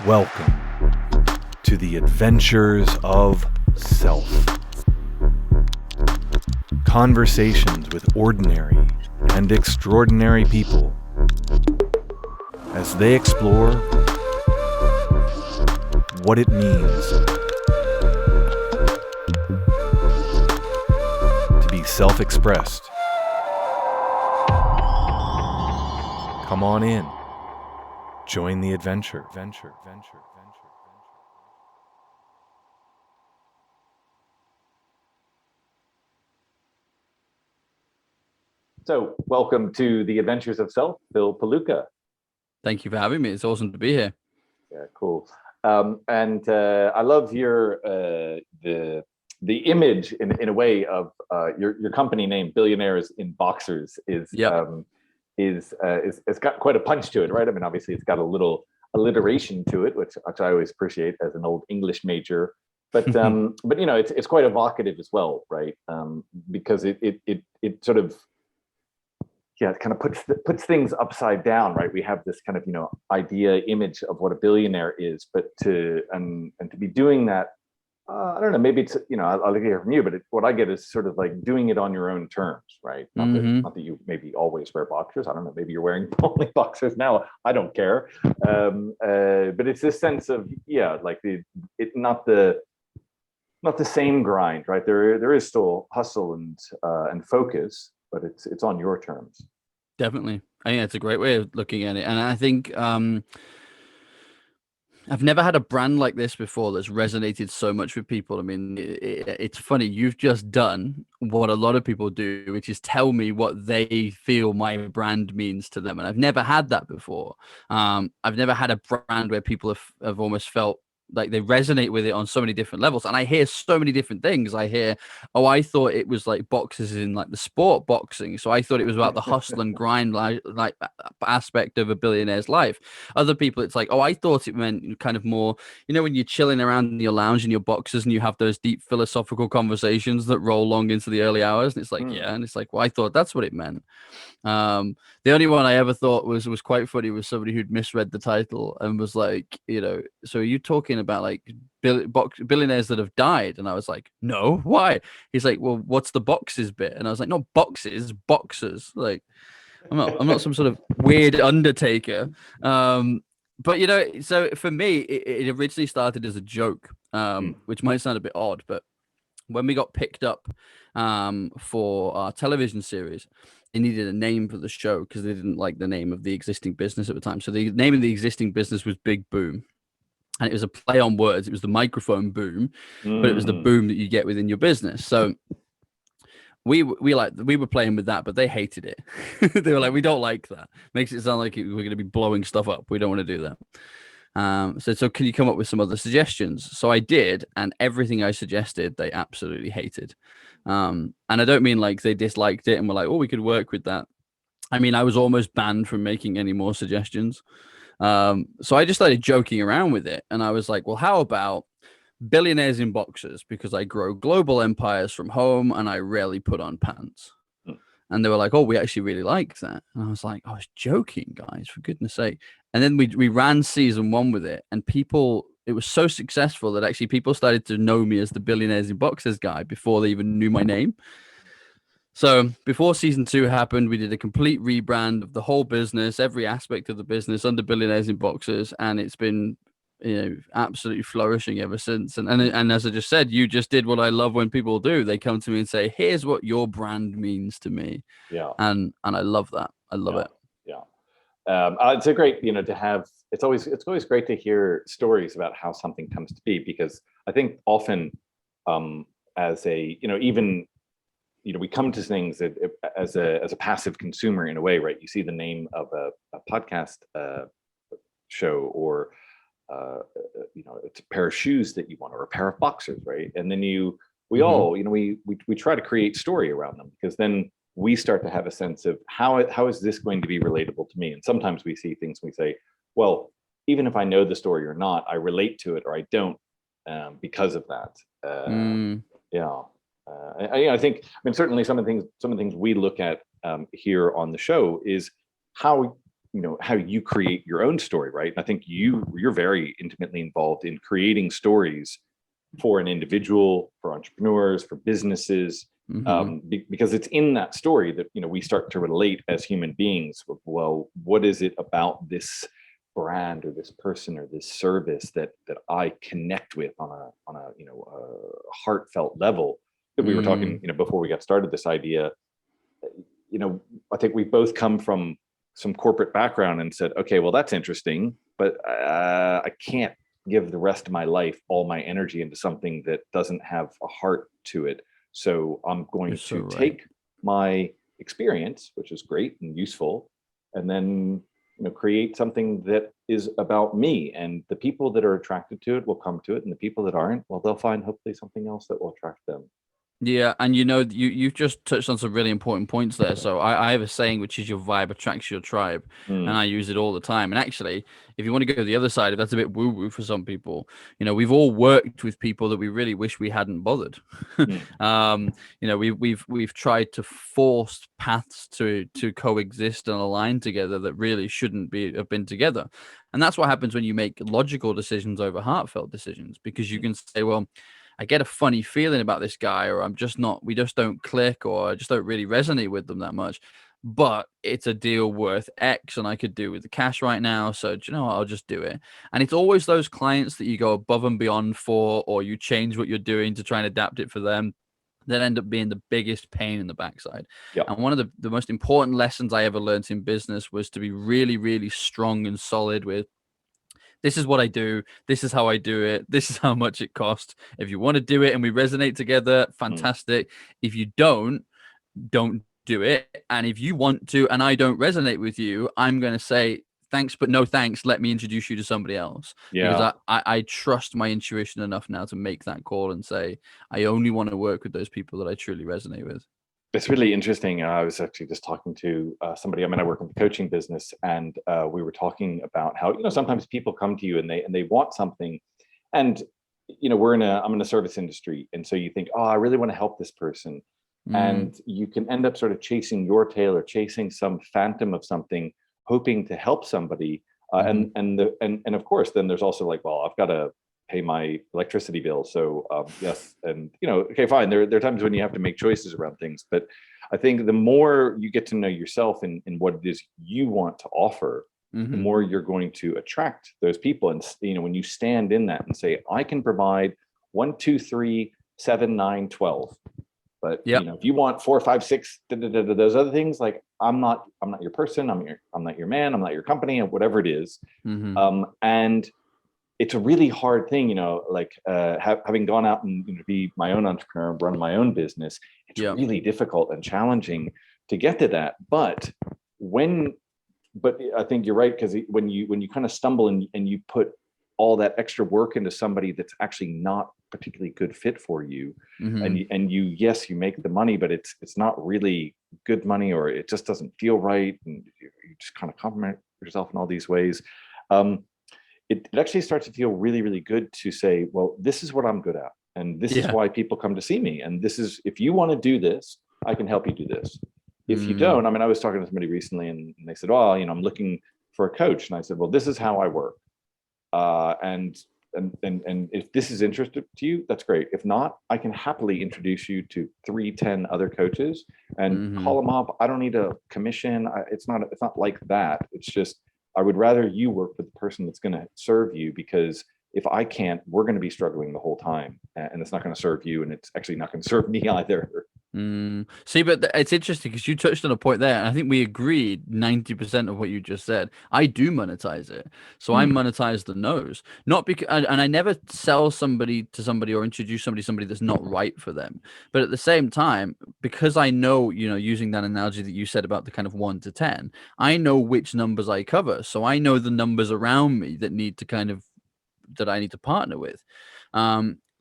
Welcome to the adventures of self. Conversations with ordinary and extraordinary people as they explore what it means to be self-expressed. Come on in. Join the adventure. So, welcome to the Adventures of Self, Phil Pelucha. Thank you for having me. It's awesome to be here. Yeah, cool. I love your the image in a way of your company name, Billionaires in Boxers, is it's got quite a punch to it, right? I mean, obviously, it's got a little alliteration to it, which I always appreciate as an old English major. But you know, it's quite evocative as well, right? Because it sort of it kind of puts things upside down, right? We have this kind of, idea, image of what a billionaire is, but to be doing that, I don't know, maybe it's, I'll hear from you, but what I get is sort of like doing it on your own terms, right? Not that you maybe always wear boxers. I don't know, maybe you're wearing only boxers now. I don't care. But it's this sense of, like not the same grind, right? There is still hustle and focus, but it's on your terms. Definitely. I think that's a great way of looking at it. And I think I've never had a brand like this before that's resonated so much with people. I mean, it's funny. You've just done what a lot of people do, which is tell me what they feel my brand means to them. And I've never had that before. I've never had a brand where people have almost felt like they resonate with it on so many different levels. And I hear so many different things. I hear, I thought it was like boxers in like the sport boxing. So I thought it was about the hustle and grind like aspect of a billionaire's life. Other people, it's like, I thought it meant kind of more, when you're chilling around in your lounge in your boxers and you have those deep philosophical conversations that roll long into the early hours. And it's like, yeah. And it's like, well, I thought that's what it meant. The only one I ever thought was quite funny was somebody who'd misread the title and was like, so are you talking about like billionaires that have died? And I was like, no, why? He's like, well, what's the boxes bit? And I was like, not boxes, boxers. Like, I'm not some sort of weird undertaker. But so for me, it originally started as a joke, which might sound a bit odd, but when we got picked up for our television series, they needed a name for the show because they didn't like the name of the existing business at the time. So the name of the existing business was Big Boom. And it was a play on words. It was the microphone boom, but it was the boom that you get within your business. So we were playing with that, but they hated it. They were like, we don't like that. Makes it sound like we're going to be blowing stuff up. We don't want to do that. So can you come up with some other suggestions? So I did, and everything I suggested, they absolutely hated. And I don't mean like they disliked it and were like, we could work with that. I mean, I was almost banned from making any more suggestions. So I just started joking around with it. And I was like, well, how about billionaires in boxers? Because I grow global empires from home and I rarely put on pants. And they were like, we actually really like that. And I was like, I was joking, guys, for goodness sake. And then we ran season 1 with it, and it was so successful that actually people started to know me as the Billionaires in Boxers guy before they even knew my name. So before season 2 happened, we did a complete rebrand of the whole business, every aspect of the business under Billionaires in Boxers. And it's been, absolutely flourishing ever since. And as I just said, you just did what I love when people do. They come to me and say, here's what your brand means to me. Yeah. And I love that. I love it. Yeah. It's a great, to have, it's always great to hear stories about how something comes to be, because I think often as a, even, we come to things as a passive consumer in a way, right? You see the name of a podcast show, or it's a pair of shoes that you want, or a pair of boxers, right? And then we all, we try to create story around them, because then we start to have a sense of how is this going to be relatable to me? And sometimes we see things and we say, well, even if I know the story or not, I relate to it or I don't because of that. I think, certainly some of the things we look at here on the show is how how you create your own story, right? And I think you're very intimately involved in creating stories for an individual, for entrepreneurs, for businesses, because it's in that story that we start to relate as human beings. Well, what is it about this brand or this person or this service that I connect with on a heartfelt level? That we were talking before we got started, this idea. I think we both come from some corporate background and said, okay, well, that's interesting, but I can't give the rest of my life all my energy into something that doesn't have a heart to it. So I'm going to take my experience, which is great and useful, and then create something that is about me. And the people that are attracted to it will come to it, and the people that aren't, well, they'll find hopefully something else that will attract them. Yeah, and you've just touched on some really important points there. So I have a saying, which is your vibe attracts your tribe, and I use it all the time. And actually, if you want to go to the other side, if that's a bit woo-woo for some people, we've all worked with people that we really wish we hadn't bothered. We've tried to force paths to coexist and align together that really shouldn't have been together. And that's what happens when you make logical decisions over heartfelt decisions, because you can say, well, I get a funny feeling about this guy, or we just don't click, or I just don't really resonate with them that much. But it's a deal worth X, and I could do with the cash right now. So do you know what? I'll just do it. And it's always those clients that you go above and beyond for, or you change what you're doing to try and adapt it for them, that end up being the biggest pain in the backside. Yep. And one of the most important lessons I ever learned in business was to be really, really strong and solid with, this is what I do. This is how I do it. This is how much it costs. If you want to do it and we resonate together, fantastic. If you don't do it. And if you want to, and I don't resonate with you, I'm going to say, thanks, but no thanks. Let me introduce you to somebody else. Yeah. Because I trust my intuition enough now to make that call and say, I only want to work with those people that I truly resonate with. It's really interesting. I was actually just talking to somebody. I work in the coaching business, and we were talking about how sometimes people come to you and they want something, and I'm in a service industry, and so you think, oh, I really want to help this person, and you can end up sort of chasing your tail or chasing some phantom of something, hoping to help somebody, and of course, then there's also like, well, I've got to pay my electricity bill. So yes, and okay, fine. There are times when you have to make choices around things, but I think the more you get to know yourself and what it is you want to offer, the more you're going to attract those people. And when you stand in that and say, I can provide 1, 2, 3, 7, 9, 12. But if you want 4, 5, 6, those other things, like I'm not your person. I'm not your man. I'm not your company, and whatever it is. And it's a really hard thing, having gone out and be my own entrepreneur and run my own business. It's really difficult and challenging to get to that. But I think you're right, because when you kind of stumble and you put all that extra work into somebody that's actually not particularly good fit for you, and you make the money, but it's not really good money, or it just doesn't feel right, and you just kind of compliment yourself in all these ways. It actually starts to feel really, really good to say, well, this is what I'm good at. And this is why people come to see me. And this is, if you want to do this, I can help you do this. If you don't, I was talking to somebody recently, and they said, well, I'm looking for a coach. And I said, well, this is how I work. And if this is interesting to you, that's great. If not, I can happily introduce you to 3, 10 other coaches and call them up. I don't need a commission. It's not like that. It's just, I would rather you work with the person that's going to serve you, because if I can't, we're going to be struggling the whole time, and it's not going to serve you, and it's actually not going to serve me either. See, but it's interesting because you touched on a point there, and I think we agreed 90% of what you just said. I do monetize it, so I monetize the no's, not because, and I never sell somebody to somebody or introduce somebody that's not right for them. But at the same time, because I know, using that analogy that you said about the kind of 1 to 10, I know which numbers I cover, so I know the numbers around me that I need to partner with.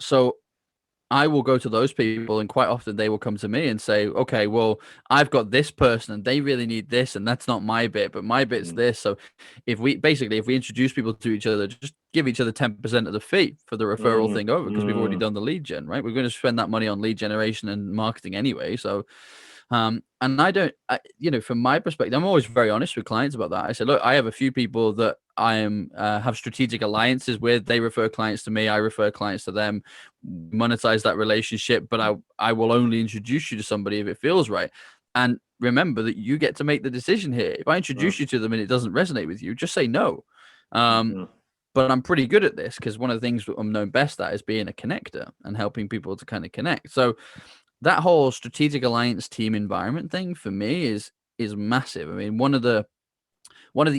So I will go to those people, and quite often they will come to me and say, okay, well, I've got this person and they really need this, and that's not my bit, but my bit's this. So if we introduce people to each other, just give each other 10% of the fee for the referral thing over, because we've already done the lead gen, right? We're going to spend that money on lead generation and marketing anyway. So And I don't, from my perspective, I'm always very honest with clients about that. I say, look, I have a few people that I am have strategic alliances with. They refer clients to me. I refer clients to them. Monetize that relationship, but I will only introduce you to somebody if it feels right. And remember that you get to make the decision here. If I introduce you to them and it doesn't resonate with you, just say no. But I'm pretty good at this because one of the things I'm known best at is being a connector and helping people to kind of connect. So that whole strategic alliance team environment thing for me is massive. I mean, one of the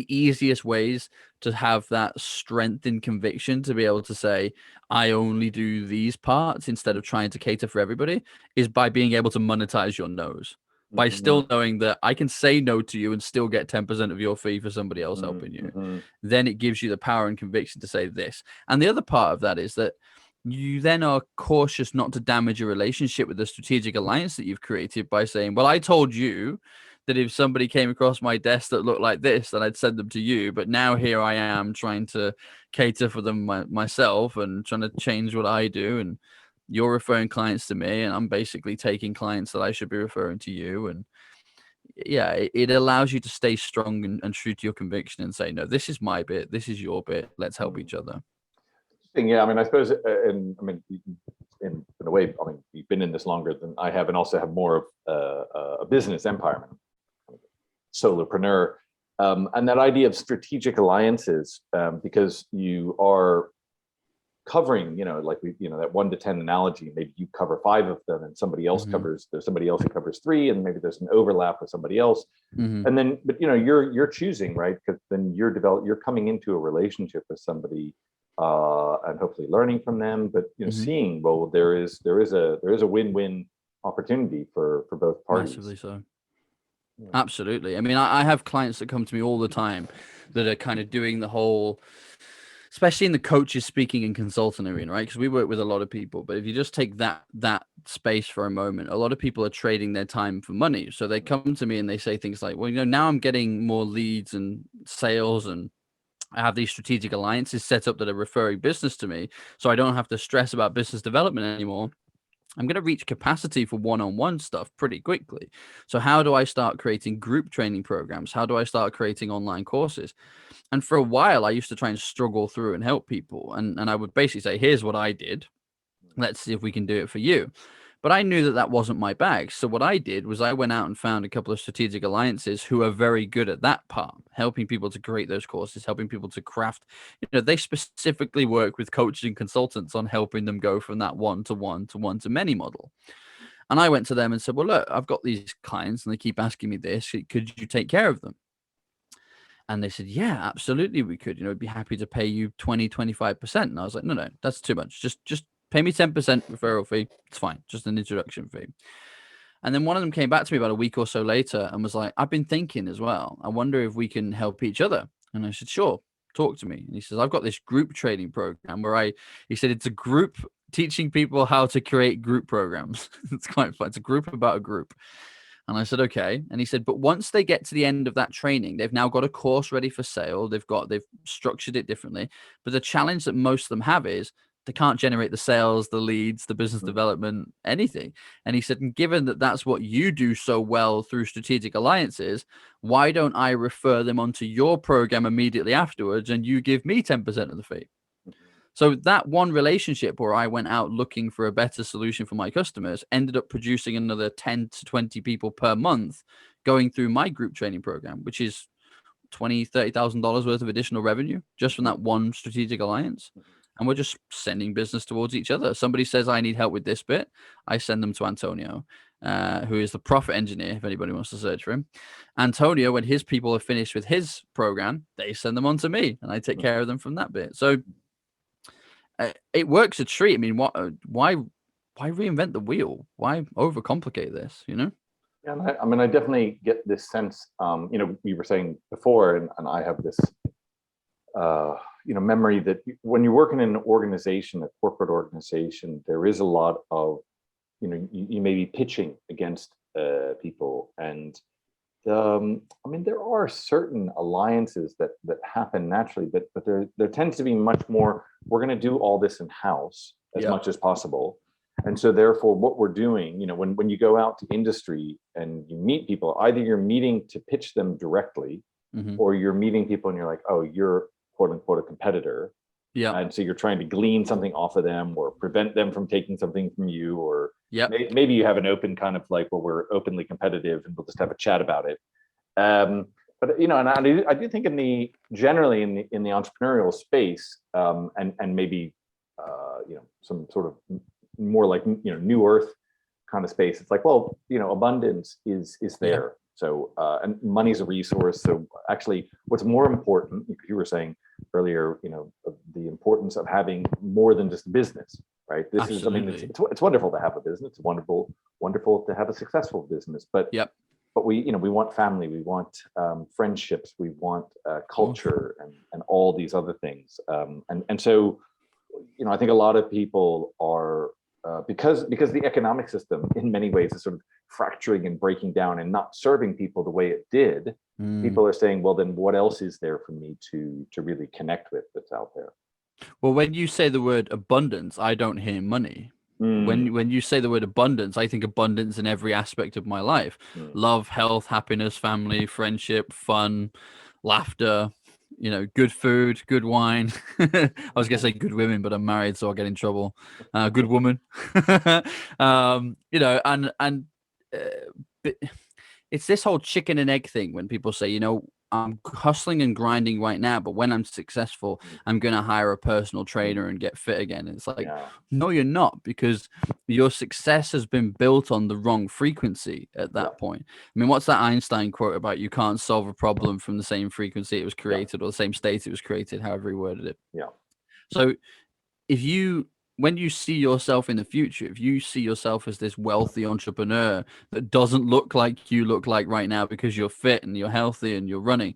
easiest ways to have that strength and conviction to be able to say, I only do these parts instead of trying to cater for everybody is by being able to monetize your no's. By still knowing that I can say no to you and still get 10% of your fee for somebody else helping you. Then it gives you the power and conviction to say this. And the other part of that is that you then are cautious not to damage a relationship with the strategic alliance that you've created by saying, well, I told you that if somebody came across my desk that looked like this, then I'd send them to you. But now here I am trying to cater for them myself and trying to change what I do. And you're referring clients to me, and I'm basically taking clients that I should be referring to you. And yeah, it allows you to stay strong and true to your conviction and say, no, this is my bit. This is your bit. Let's help each other. Yeah, I mean, I suppose, in a way, I mean, you've been in this longer than I have, and also have more of a business empire, solopreneur, and that idea of strategic alliances, because you are covering, like that 1 to 10 analogy. Maybe you cover 5 of them, and somebody else there's somebody else who covers 3, and maybe there's an overlap with somebody else, and then, but you're choosing, right? Because then you're coming into a relationship with somebody, and hopefully learning from them, but seeing, well, there is a win-win opportunity for both parties. Massively so. Yeah. Absolutely. I mean, I have clients that come to me all the time that are kind of doing the whole, especially in the coaches, speaking, and consulting arena, right? Because we work with a lot of people. But if you just take that space for a moment, a lot of people are trading their time for money. So they come to me and they say things like, well, now I'm getting more leads and sales, and I have these strategic alliances set up that are referring business to me, so I don't have to stress about business development anymore. I'm going to reach capacity for one-on-one stuff pretty quickly. So how do I start creating group training programs? How do I start creating online courses? And for a while, I used to try and struggle through and help people. And I would basically say, here's what I did. Let's see if we can do it for you. But I knew that wasn't my bag. So what I did was I went out and found a couple of strategic alliances who are very good at that part, helping people to create those courses, helping people to craft. They specifically work with coaches and consultants on helping them go from that one-to-one to one-to-many model. And I went to them and said, well, look, I've got these clients and they keep asking me this. Could you take care of them? And they said, yeah, absolutely, we could. We'd be happy to pay you 20, 25%. And I was like, no, that's too much. Just pay me 10% referral fee. It's fine. Just an introduction fee. And then one of them came back to me about a week or so later and was like, I've been thinking as well. I wonder if we can help each other. And I said, sure, talk to me. And he says, I've got this group training program where he said, it's a group teaching people how to create group programs. It's quite fun. It's a group about a group. And I said, okay. And he said, but once they get to the end of that training, they've now got a course ready for sale. They've structured it differently. But the challenge that most of them have is they can't generate the sales, the leads, the business development, anything. And he said, and given that that's what you do so well through strategic alliances, why don't I refer them onto your program immediately afterwards and you give me 10% of the fee? So that one relationship where I went out looking for a better solution for my customers ended up producing another 10 to 20 people per month going through my group training program, which is $20,000, $30,000 worth of additional revenue just from that one strategic alliance. And we're just sending business towards each other. Somebody says, I need help with this bit. I send them to Antonio, who is the profit engineer, if anybody wants to search for him. Antonio, when his people are finished with his program, they send them on to me and I take care of them from that bit. So it works a treat. I mean, why reinvent the wheel? Why overcomplicate this? Yeah, I mean, I definitely get this sense. We were saying before, and I have this, memory that when you work in an organization, a corporate organization, there is a lot of, you may be pitching against people, and I mean, there are certain alliances that happen naturally, but there tends to be much more, we're going to do all this in-house as much as possible. And so therefore what we're doing, when you go out to industry and you meet people, either you're meeting to pitch them directly, or you're meeting people and you're like, oh, you're quote unquote a competitor. Yeah. And so you're trying to glean something off of them or prevent them from taking something from you, or maybe you have an open kind of like, well, we're openly competitive and we'll just have a chat about it. But and I do think generally in the entrepreneurial space, and maybe some sort of more like new earth kind of space, it's like, well, abundance is there. So and money's a resource. So actually, what's more important, you were saying earlier, the importance of having more than just a business, right? This Absolutely. is, it's wonderful to have a business. It's wonderful to have a successful business, but we want family, we want friendships, we want culture, and all these other things. And so, I think a lot of people are because the economic system in many ways is sort of fracturing and breaking down and not serving people the way it did. People are saying, well, then what else is there for me to really connect with that's out there? Well, when you say the word abundance, I don't hear money. When you say the word abundance, I think abundance in every aspect of my life. Love, health, happiness, family, friendship, fun, laughter, good food, good wine. I was gonna say good women, but I'm married, so I'll get in trouble. Good woman. But it's this whole chicken and egg thing when people say, I'm hustling and grinding right now, but when I'm successful, I'm going to hire a personal trainer and get fit again. And it's like, no, you're not, because your success has been built on the wrong frequency at that point. I mean, what's that Einstein quote about? You can't solve a problem from the same frequency it was created or the same state it was created, however he worded it. Yeah. So when you see yourself in the future, if you see yourself as this wealthy entrepreneur that doesn't look like you look like right now because you're fit and you're healthy and you're running,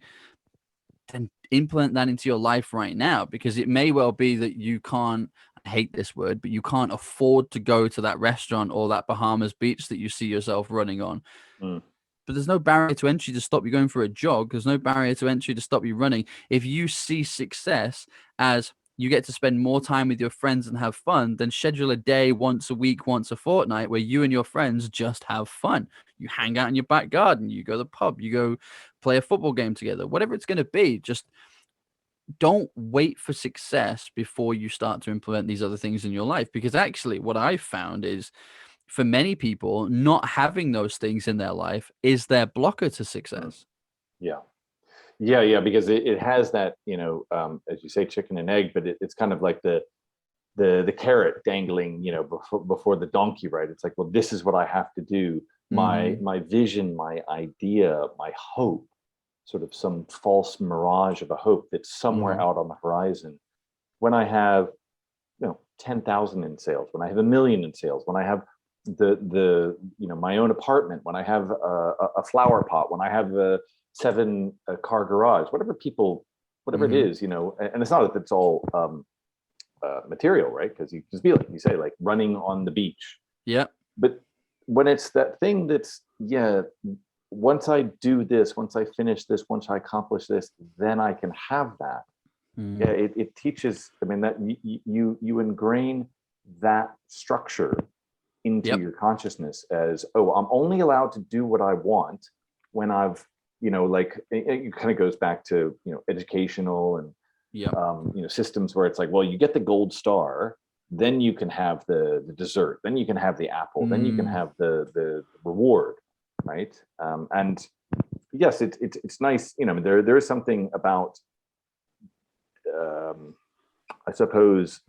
then implement that into your life right now, because it may well be that you can't, I hate this word, but you can't afford to go to that restaurant or that Bahamas beach that you see yourself running on. But there's no barrier to entry to stop you going for a jog. There's no barrier to entry to stop you running. If you see success as you get to spend more time with your friends and have fun, then schedule a day once a week, once a fortnight, where you and your friends just have fun. You hang out in your back garden, you go to the pub, you go play a football game together, whatever it's going to be. Just don't wait for success before you start to implement these other things in your life. Because actually what I've found is, for many people, not having those things in their life is their blocker to success. Yeah, because it has that, as you say, chicken and egg, but it's kind of like the carrot dangling, before the donkey, right? It's like, well, this is what I have to do. My vision, my idea, my hope, sort of some false mirage of a hope that's somewhere out on the horizon. When I have, 10,000 in sales, when I have 1 million in sales, when I have the my own apartment, when I have a flower pot, when I have a 7-car garage, whatever it is, and it's not that it's all material, right? Because you just be like you say, like running on the beach. Yeah. But when it's that thing that's, once I do this, once I finish this, once I accomplish this, then I can have that. It teaches, that you ingrain that structure into your consciousness as, I'm only allowed to do what I want when I've, it kind of goes back to, educational and systems where it's like, well, you get the gold star, then you can have the dessert, then you can have the apple, then you can have the reward, right? And yes, it's nice, there is something about, I suppose,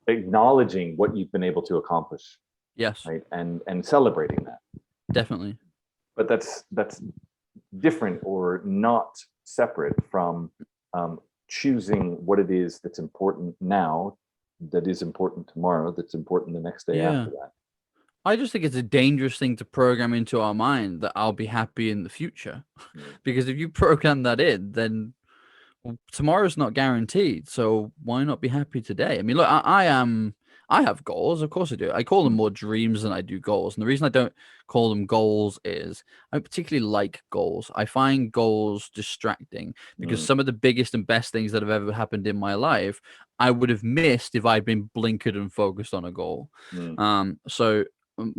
acknowledging what you've been able to accomplish. Yes. Right. And celebrating that. Definitely. But that's different or not separate from choosing what it is that's important now, that is important tomorrow, that's important the next day after that. I just think it's a dangerous thing to program into our mind that I'll be happy in the future. Because if you program that in, then tomorrow's not guaranteed. So why not be happy today? I mean, look, I have goals, of course I do. I call them more dreams than I do goals. And the reason I don't call them goals is I don't particularly like goals. I find goals distracting because Mm, some of the biggest and best things that have ever happened in my life, I would have missed if I'd been blinkered and focused on a goal. mm, So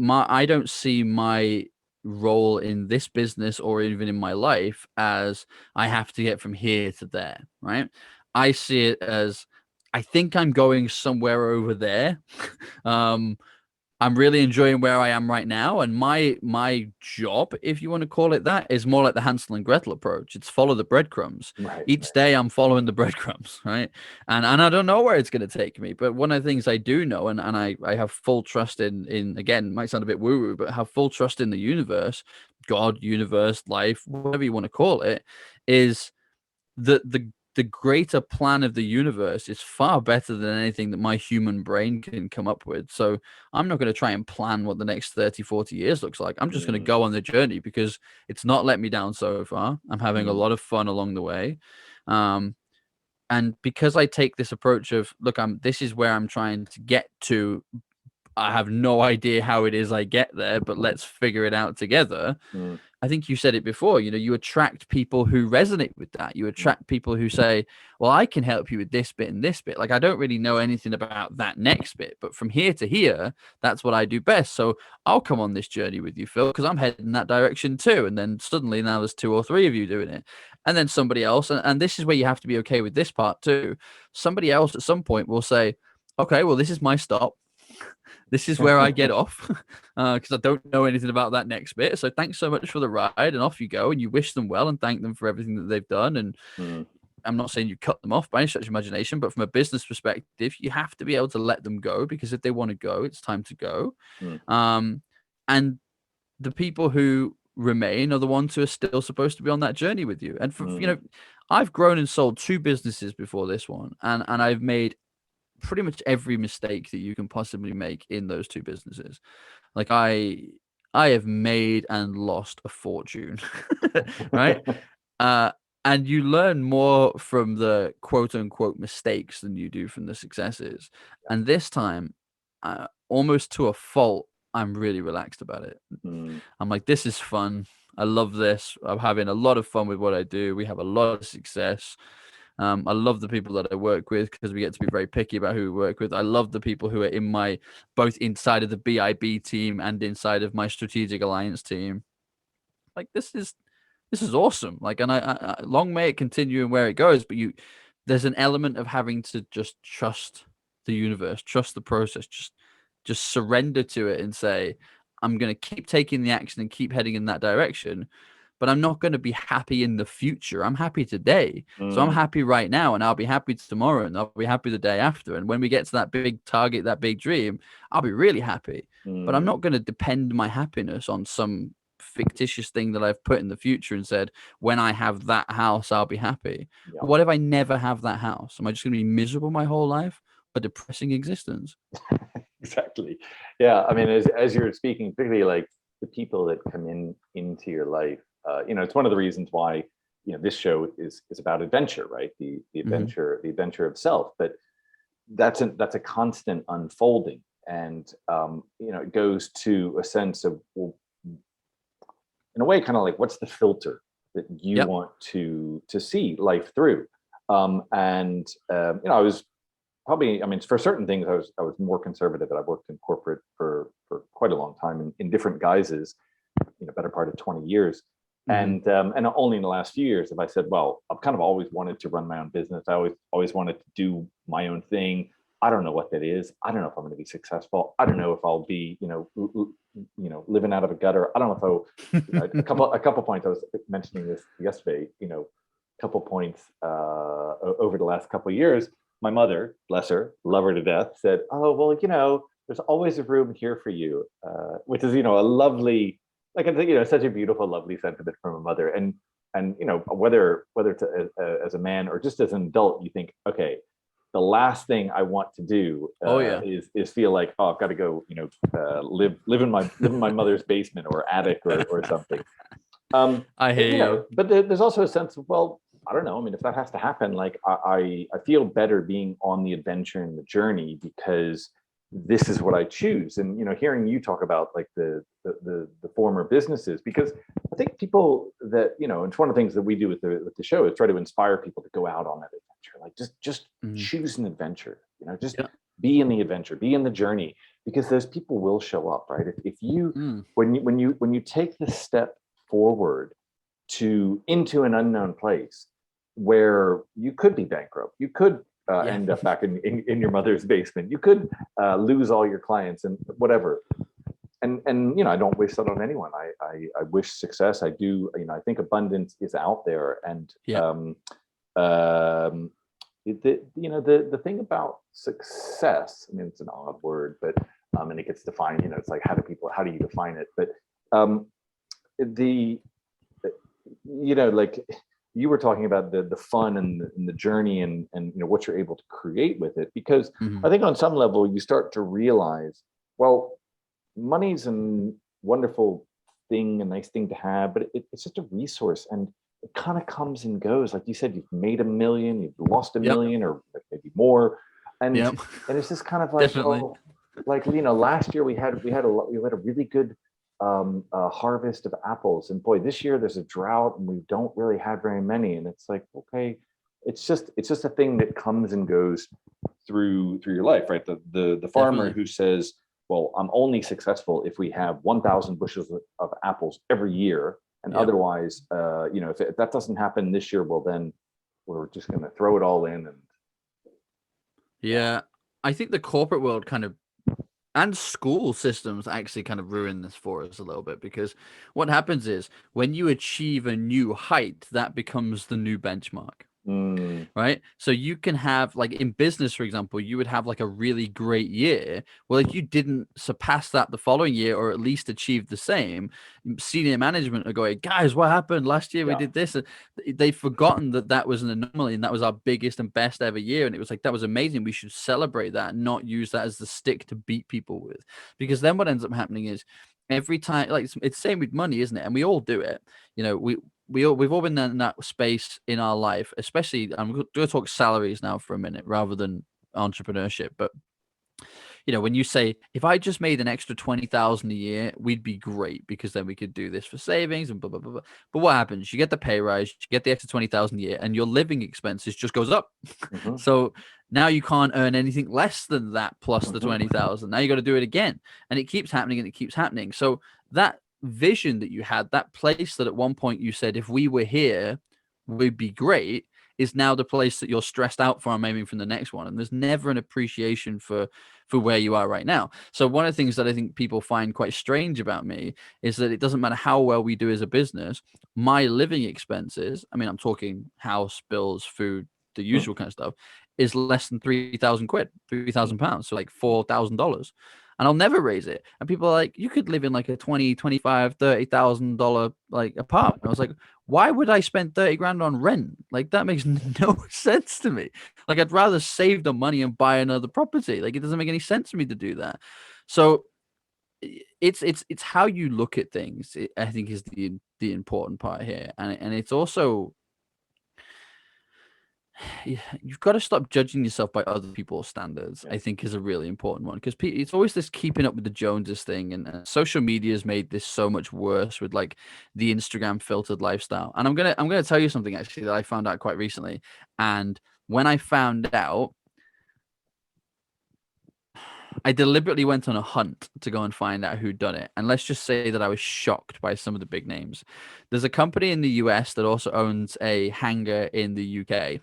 I don't see my role in this business or even in my life as I have to get from here to there, right? I see it as I think I'm going somewhere over there. um, I'm really enjoying where I am right now, and my job, if you want to call it that, is more like the Hansel and Gretel approach. It's follow the breadcrumbs. right, Each day, I'm following the breadcrumbs, right? And I don't know where it's going to take me, but one of the things I do know, and I have full trust in again, might sound a bit woo woo, but have full trust in the universe, God, universe, life, whatever you want to call it, is the greater plan of the universe is far better than anything that my human brain can come up with. So I'm not going to try and plan what the next 30, 40 years looks like. I'm just going to mm, go on the journey because it's not let me down so far. I'm having a mm, lot of fun along the way. Um, and because I take this approach of, look, this is where I'm trying to get to. I have no idea how it is I get there, but let's figure it out together. mm, I think you said it before, you attract people who resonate with that. You mm, attract people who say, well, I can help you with this bit and this bit. Like, I don't really know anything about that next bit, but from here to here, that's what I do best. So I'll come on this journey with you, Phil, because I'm heading that direction too. And then suddenly now there's two or three of you doing it. And then somebody else, and this is where you have to be okay with this part too. Somebody else at some point will say, okay, well, this is my stop. This is where I get off because I don't know anything about that next bit. So thanks so much for the ride, and off you go. And you wish them well and thank them for everything that they've done. And mm, I'm not saying you cut them off by any stretch of imagination, but from a business perspective, you have to be able to let them go because if they want to go, it's time to go. mm, Um, and the people who remain are the ones who are still supposed to be on that journey with you. And for mm, I've grown and sold two businesses before this one, and I've made pretty much every mistake that you can possibly make in those two businesses. Like I have made and lost a fortune, right? Uh, and you learn more from the quote unquote mistakes than you do from the successes. And this time, almost to a fault, I'm really relaxed about it. mm, I'm like, this is fun. I love this. I'm having a lot of fun with what I do. We have a lot of success. I love the people that I work with because we get to be very picky about who we work with. I love the people who are in my both inside of the BIB team and inside of my strategic alliance team. Like this is awesome. Like, and I long may it continue and where it goes. But there's an element of having to just trust the universe, trust the process, just surrender to it and say, I'm going to keep taking the action and keep heading in that direction but I'm not going to be happy in the future. I'm happy today. So I'm mm, happy right now and I'll be happy tomorrow and I'll be happy the day after. And when we get to that big target, that big dream, I'll be really happy. But I'm mm. not going to depend my happiness on some fictitious thing that I've put in the future and said, when I have that house, I'll be happy. Yeah. What if I never have that house? Am I just going to be miserable my whole life? A depressing existence? Exactly. Yeah. I mean, as you're speaking, particularly like the people that come into your life, it's one of the reasons why this show is about adventure, right? The Hmm. adventure of self. But that's a constant unfolding, and it goes to a sense of, well, in a way, kind of like, what's the filter that you Yep. want to see life through? And I was probably, I mean, for certain things, I was more conservative. And I've worked in corporate for quite a long time in different guises, better part of 20 years. Hmm. And only in the last few years have I said, well, I've kind of always wanted to run my own business. I always wanted to do my own thing. I don't know what that is. I don't know if I'm going to be successful. I don't know if I'll be, living out of a gutter. I don't know if I'll, a couple points. I was mentioning this yesterday, a couple points over the last couple of years. My mother, bless her, love her to death, said, oh, well, there's always a room here for you, which is, a lovely, like, I think, such a beautiful, lovely sentiment from a mother. And whether it's as a man or just as an adult, you think, okay, the last thing I want to do Oh yeah. is feel like, oh, I've got to go, live in my mother's basement or attic or something. I hear you. But there's also a sense of, well, I don't know. I mean, if that has to happen, like I feel better being on the adventure and the journey because this is what I choose. And hearing you talk about like the former businesses, because I think people that it's one of the things that we do with the show is try to inspire people to go out on that adventure. Like just choose an adventure. Just be in the adventure, be in the journey, because those people will show up, right? If you when you take the step forward into an unknown place where you could be bankrupt, you could end up back in your mother's basement, you could lose all your clients and whatever. And I don't wish that on anyone. I wish success. I do. I think abundance is out there, and the thing about success. I mean, it's an odd word, but and it gets defined. It's like how do you define it? But like you were talking about the fun and the journey and what you're able to create with it, because I think on some level you start to realize, well, money's a wonderful thing, a nice thing to have, but it's just a resource, and it kind of comes and goes. Like you said, you've made $1 million, you've lost $1 million, or maybe more, and it's just kind of like, last year we had a really good harvest of apples, and boy, this year there's a drought and we don't really have very many, and it's like, okay, it's just a thing that comes and goes through your life, right? The farmer who says, well, I'm only successful if we have 1,000 bushels of apples every year, and otherwise if that doesn't happen this year, well, then we're just going to throw it all in. And I think the corporate world and school systems actually kind of ruin this for us a little bit, because what happens is when you achieve a new height, that becomes the new benchmark. Right? So you can have, like in business, for example, you would have like a really great year. Well, if you didn't surpass that the following year, or at least achieve the same, senior management are going, guys, what happened last year? We did this. They've forgotten that was an anomaly, and that was our biggest and best ever year. And it was like, that was amazing. We should celebrate that and not use that as the stick to beat people with. Because then what ends up happening is, every time, like it's same with money, isn't it? And we all do it. We've all been in that space in our life, especially. I'm going to talk salaries now for a minute rather than entrepreneurship. But when you say, if I just made an extra 20,000 a year, we'd be great, because then we could do this for savings and blah blah blah blah. But what happens? You get the pay rise, you get the extra 20,000 a year, and your living expenses just goes up. So now you can't earn anything less than that plus the 20,000. Now you got to do it again, and it keeps happening and it keeps happening. So that vision that you had, that place that at one point you said, if we were here, we'd be great, is now the place that you're stressed out for and aiming from the next one. And there's never an appreciation for where you are right now. So one of the things that I think people find quite strange about me is that it doesn't matter how well we do as a business, my living expenses, I mean, I'm talking house, bills, food, the usual kind of stuff, is less than 3,000 quid, 3,000 pounds. So like $4,000. And I'll never raise it. And people are like, you could live in like a $20, $25, $30,000 like apartment. I was like, why would I spend 30 grand on rent? Like, that makes no sense to me. Like, I'd rather save the money and buy another property. Like, it doesn't make any sense for me to do that. So it's how you look at things, I think, is the important part here. And it's also, you've got to stop judging yourself by other people's standards. I think is a really important one, because it's always this keeping up with the Joneses thing, and social media has made this so much worse with like the Instagram filtered lifestyle. And I'm gonna tell you something actually that I found out quite recently. And when I found out, I deliberately went on a hunt to go and find out who'd done it. And let's just say that I was shocked by some of the big names. There's a company in the US that also owns a hangar in the UK.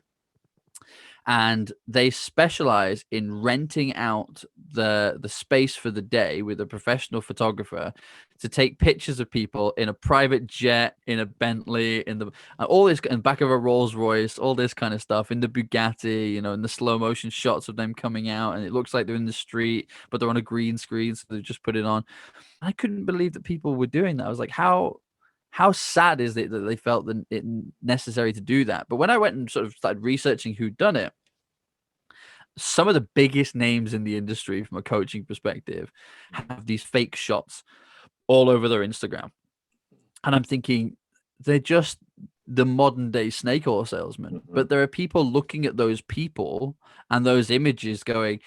And they specialize in renting out the space for the day with a professional photographer to take pictures of people in a private jet, in a Bentley, in the all this, in the back of a Rolls Royce, all this kind of stuff, in the Bugatti, in the slow motion shots of them coming out, and it looks like they're in the street, but they're on a green screen, so they just put it on. I couldn't believe that people were doing that. I was like, how sad is it that they felt it necessary to do that? But when I went and sort of started researching who'd done it, some of the biggest names in the industry from a coaching perspective have these fake shots all over their Instagram. And I'm thinking, they're just the modern day snake oil salesman. But there are people looking at those people and those images going,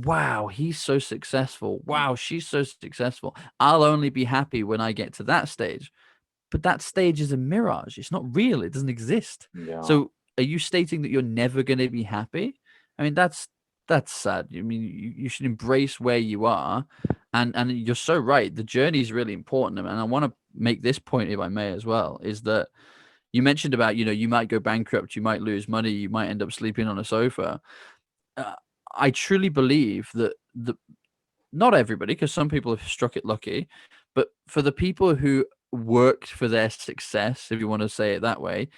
wow, he's so successful. Wow, she's so successful. I'll only be happy when I get to that stage. But that stage is a mirage. It's not real. It doesn't exist. Yeah. So are you stating that you're never going to be happy? I mean, that's sad. I mean, you should embrace where you are. And you're so right. The journey is really important. And I want to make this point, if I may, as well, is that you mentioned about, you might go bankrupt, you might lose money, you might end up sleeping on a sofa. Uh, I truly believe that not everybody, because some people have struck it lucky, but for the people who worked for their success, if you want to say it that way,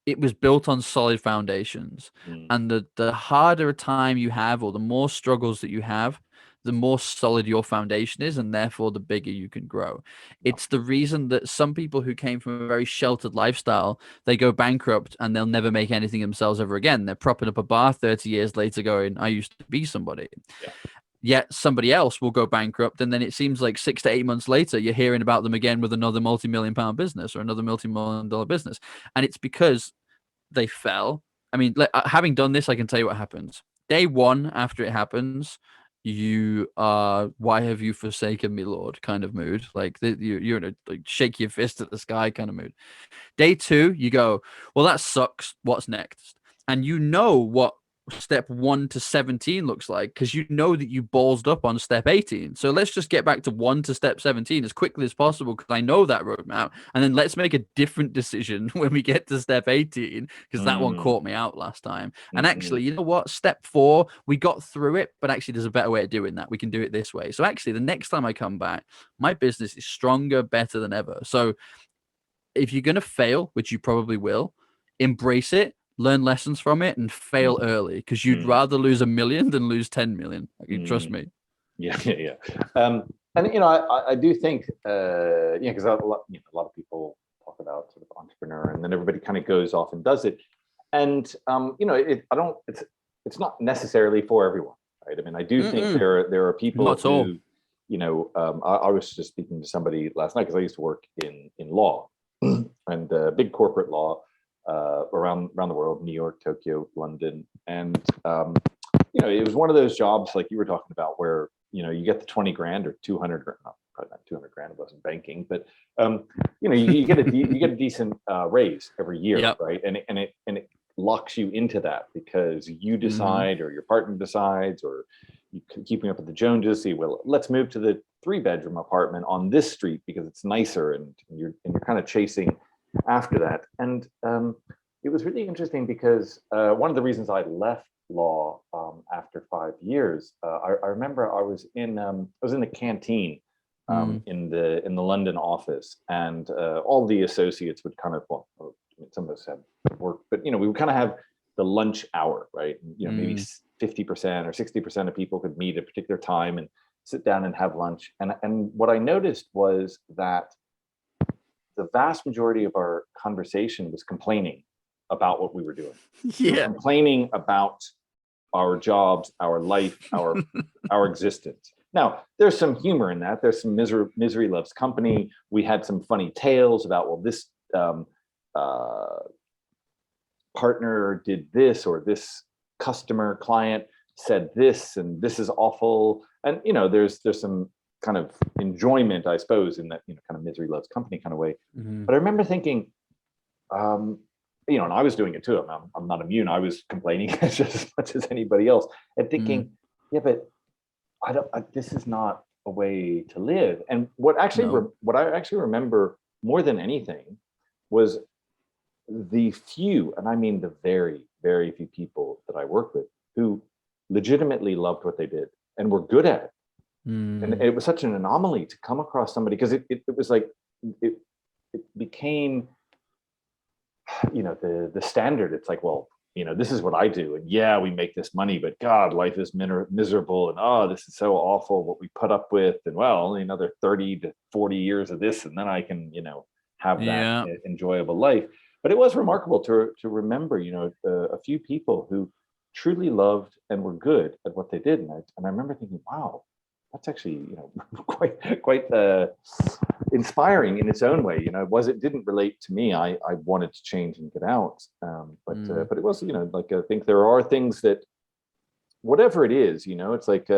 it was built on solid foundations. Mm. And the harder a time you have, or the more struggles that you have, the more solid your foundation is, and therefore the bigger you can grow. Yeah. It's the reason that some people who came from a very sheltered lifestyle, they go bankrupt and they'll never make anything themselves ever again. They're propping up a bar 30 years later going, I used to be somebody. Yeah. Yet somebody else will go bankrupt, and then it seems like 6 to 8 months later you're hearing about them again with another multi-million-pound business or another multi-million-dollar business. And it's because they fell. I mean, having done this, I can tell you what happens. Day one, after it happens, you are, why have you forsaken me, Lord, kind of mood. Like you're in a like shake your fist at the sky kind of mood. Day two, you go, well, that sucks. What's next? And you know what step 1 to 17 looks like, because you know that you ballsed up on step 18. So let's just get back to 1 to step 17 as quickly as possible, because I know that roadmap. And then let's make a different decision when we get to step 18, because that one caught me out last time. And actually, you know what? Step 4, we got through it, but actually there's a better way of doing that. We can do it this way. So actually, the next time I come back, my business is stronger, better than ever. So if you're going to fail, which you probably will, embrace it, learn lessons from it, and fail early, because you'd rather lose 1 million than lose 10 million. Trust me. Yeah. And I do think because a lot of people talk about sort of entrepreneur, and then everybody kind of goes off and does it, and it's not necessarily for everyone, right? I mean, I do think there are people Not at all. who I was just speaking to somebody last night, because I used to work in law and big corporate law around the world, New York, Tokyo, London, and it was one of those jobs like you were talking about, where you get the 20 grand or 200 grand, probably not 200 grand, it wasn't banking, but you get a decent raise every year. Yep. Right? And it locks you into that, because you decide or your partner decides, or you keeping up with the Joneses, see, well, let's move to the 3-bedroom apartment on this street because it's nicer, and you're kind of chasing after that. And it was really interesting, because one of the reasons I left law after 5 years, I remember I was in the canteen in the London office, and all the associates would kind of, some of us had work, but we would kind of have the lunch hour, right? Maybe 50% or 60% of people could meet at a particular time and sit down and have lunch. And what I noticed was that the vast majority of our conversation was complaining about what we were doing. We were complaining about our jobs, our life, our existence. Now, there's some humor in that. There's some misery loves company. We had some funny tales about, well, this partner did this, or this customer client said this, and this is awful. And there's some kind of enjoyment, I suppose, in that kind of misery loves company kind of way. But I remember thinking, and I was doing it too. I'm not immune. I was complaining just as much as anybody else, and thinking, yeah, but this is not a way to live. And what I actually remember more than anything was the few, and I mean the very, very few people that I worked with who legitimately loved what they did and were good at it. And it was such an anomaly to come across somebody, because it was like it became the standard. It's like, well, this is what I do, and yeah, we make this money, but God, life is miserable, and oh, this is so awful what we put up with, and well, only another 30 to 40 years of this, and then I can have that enjoyable life. But it was remarkable to remember a few people who truly loved and were good at what they did, and I remember thinking, wow, that's actually quite inspiring in its own way. It didn't relate to me. I wanted to change and get out, but it was like, I think there are things that whatever it is, it's like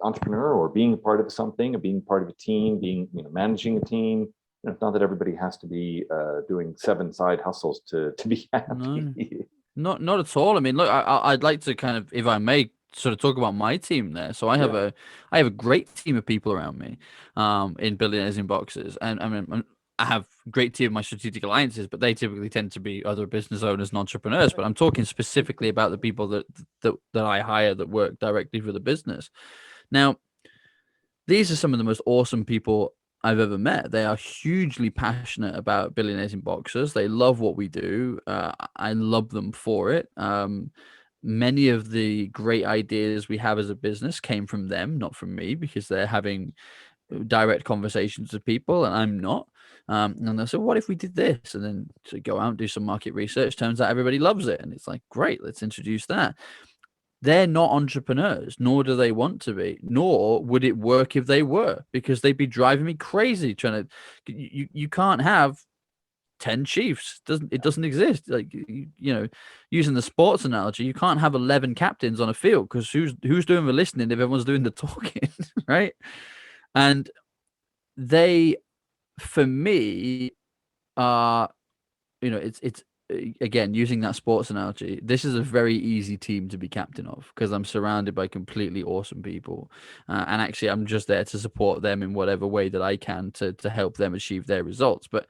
entrepreneur or being a part of something, or being part of a team, being, managing a team. It's not that everybody has to be doing 7 side hustles to be happy. No, not at all. I mean, look, I'd like to kind of, if I may, sort of talk about my team there. So I have a great team of people around me, in Billionaires in Boxes, and I mean, I have a great team of my strategic alliances, but they typically tend to be other business owners and entrepreneurs. But I'm talking specifically about the people that I hire that work directly for the business. Now, these are some of the most awesome people I've ever met. They are hugely passionate about Billionaires in Boxers. They love what we do. I love them for it. Many of the great ideas we have as a business came from them, not from me, because they're having direct conversations with people and I'm not. And they said, what if we did this? And then to go out and do some market research, turns out everybody loves it. And it's like, great, let's introduce that. They're not entrepreneurs, nor do they want to be, nor would it work if they were, because they'd be driving me crazy trying to, you can't have 10 chiefs. It doesn't exist. Like, using the sports analogy, you can't have 11 captains on a field, because who's doing the listening if everyone's doing the talking, right? And they, for me, are, it's again, using that sports analogy, this is a very easy team to be captain of, because I'm surrounded by completely awesome people, and actually I'm just there to support them in whatever way that I can to help them achieve their results. But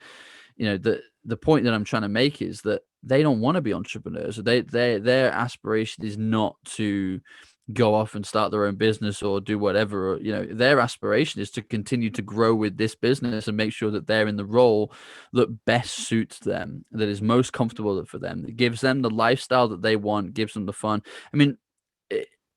the point that I'm trying to make is that they don't want to be entrepreneurs. Their aspiration is not to go off and start their own business or do whatever. Their aspiration is to continue to grow with this business and make sure that they're in the role that best suits them, that is most comfortable for them, that gives them the lifestyle that they want, gives them the fun. I mean,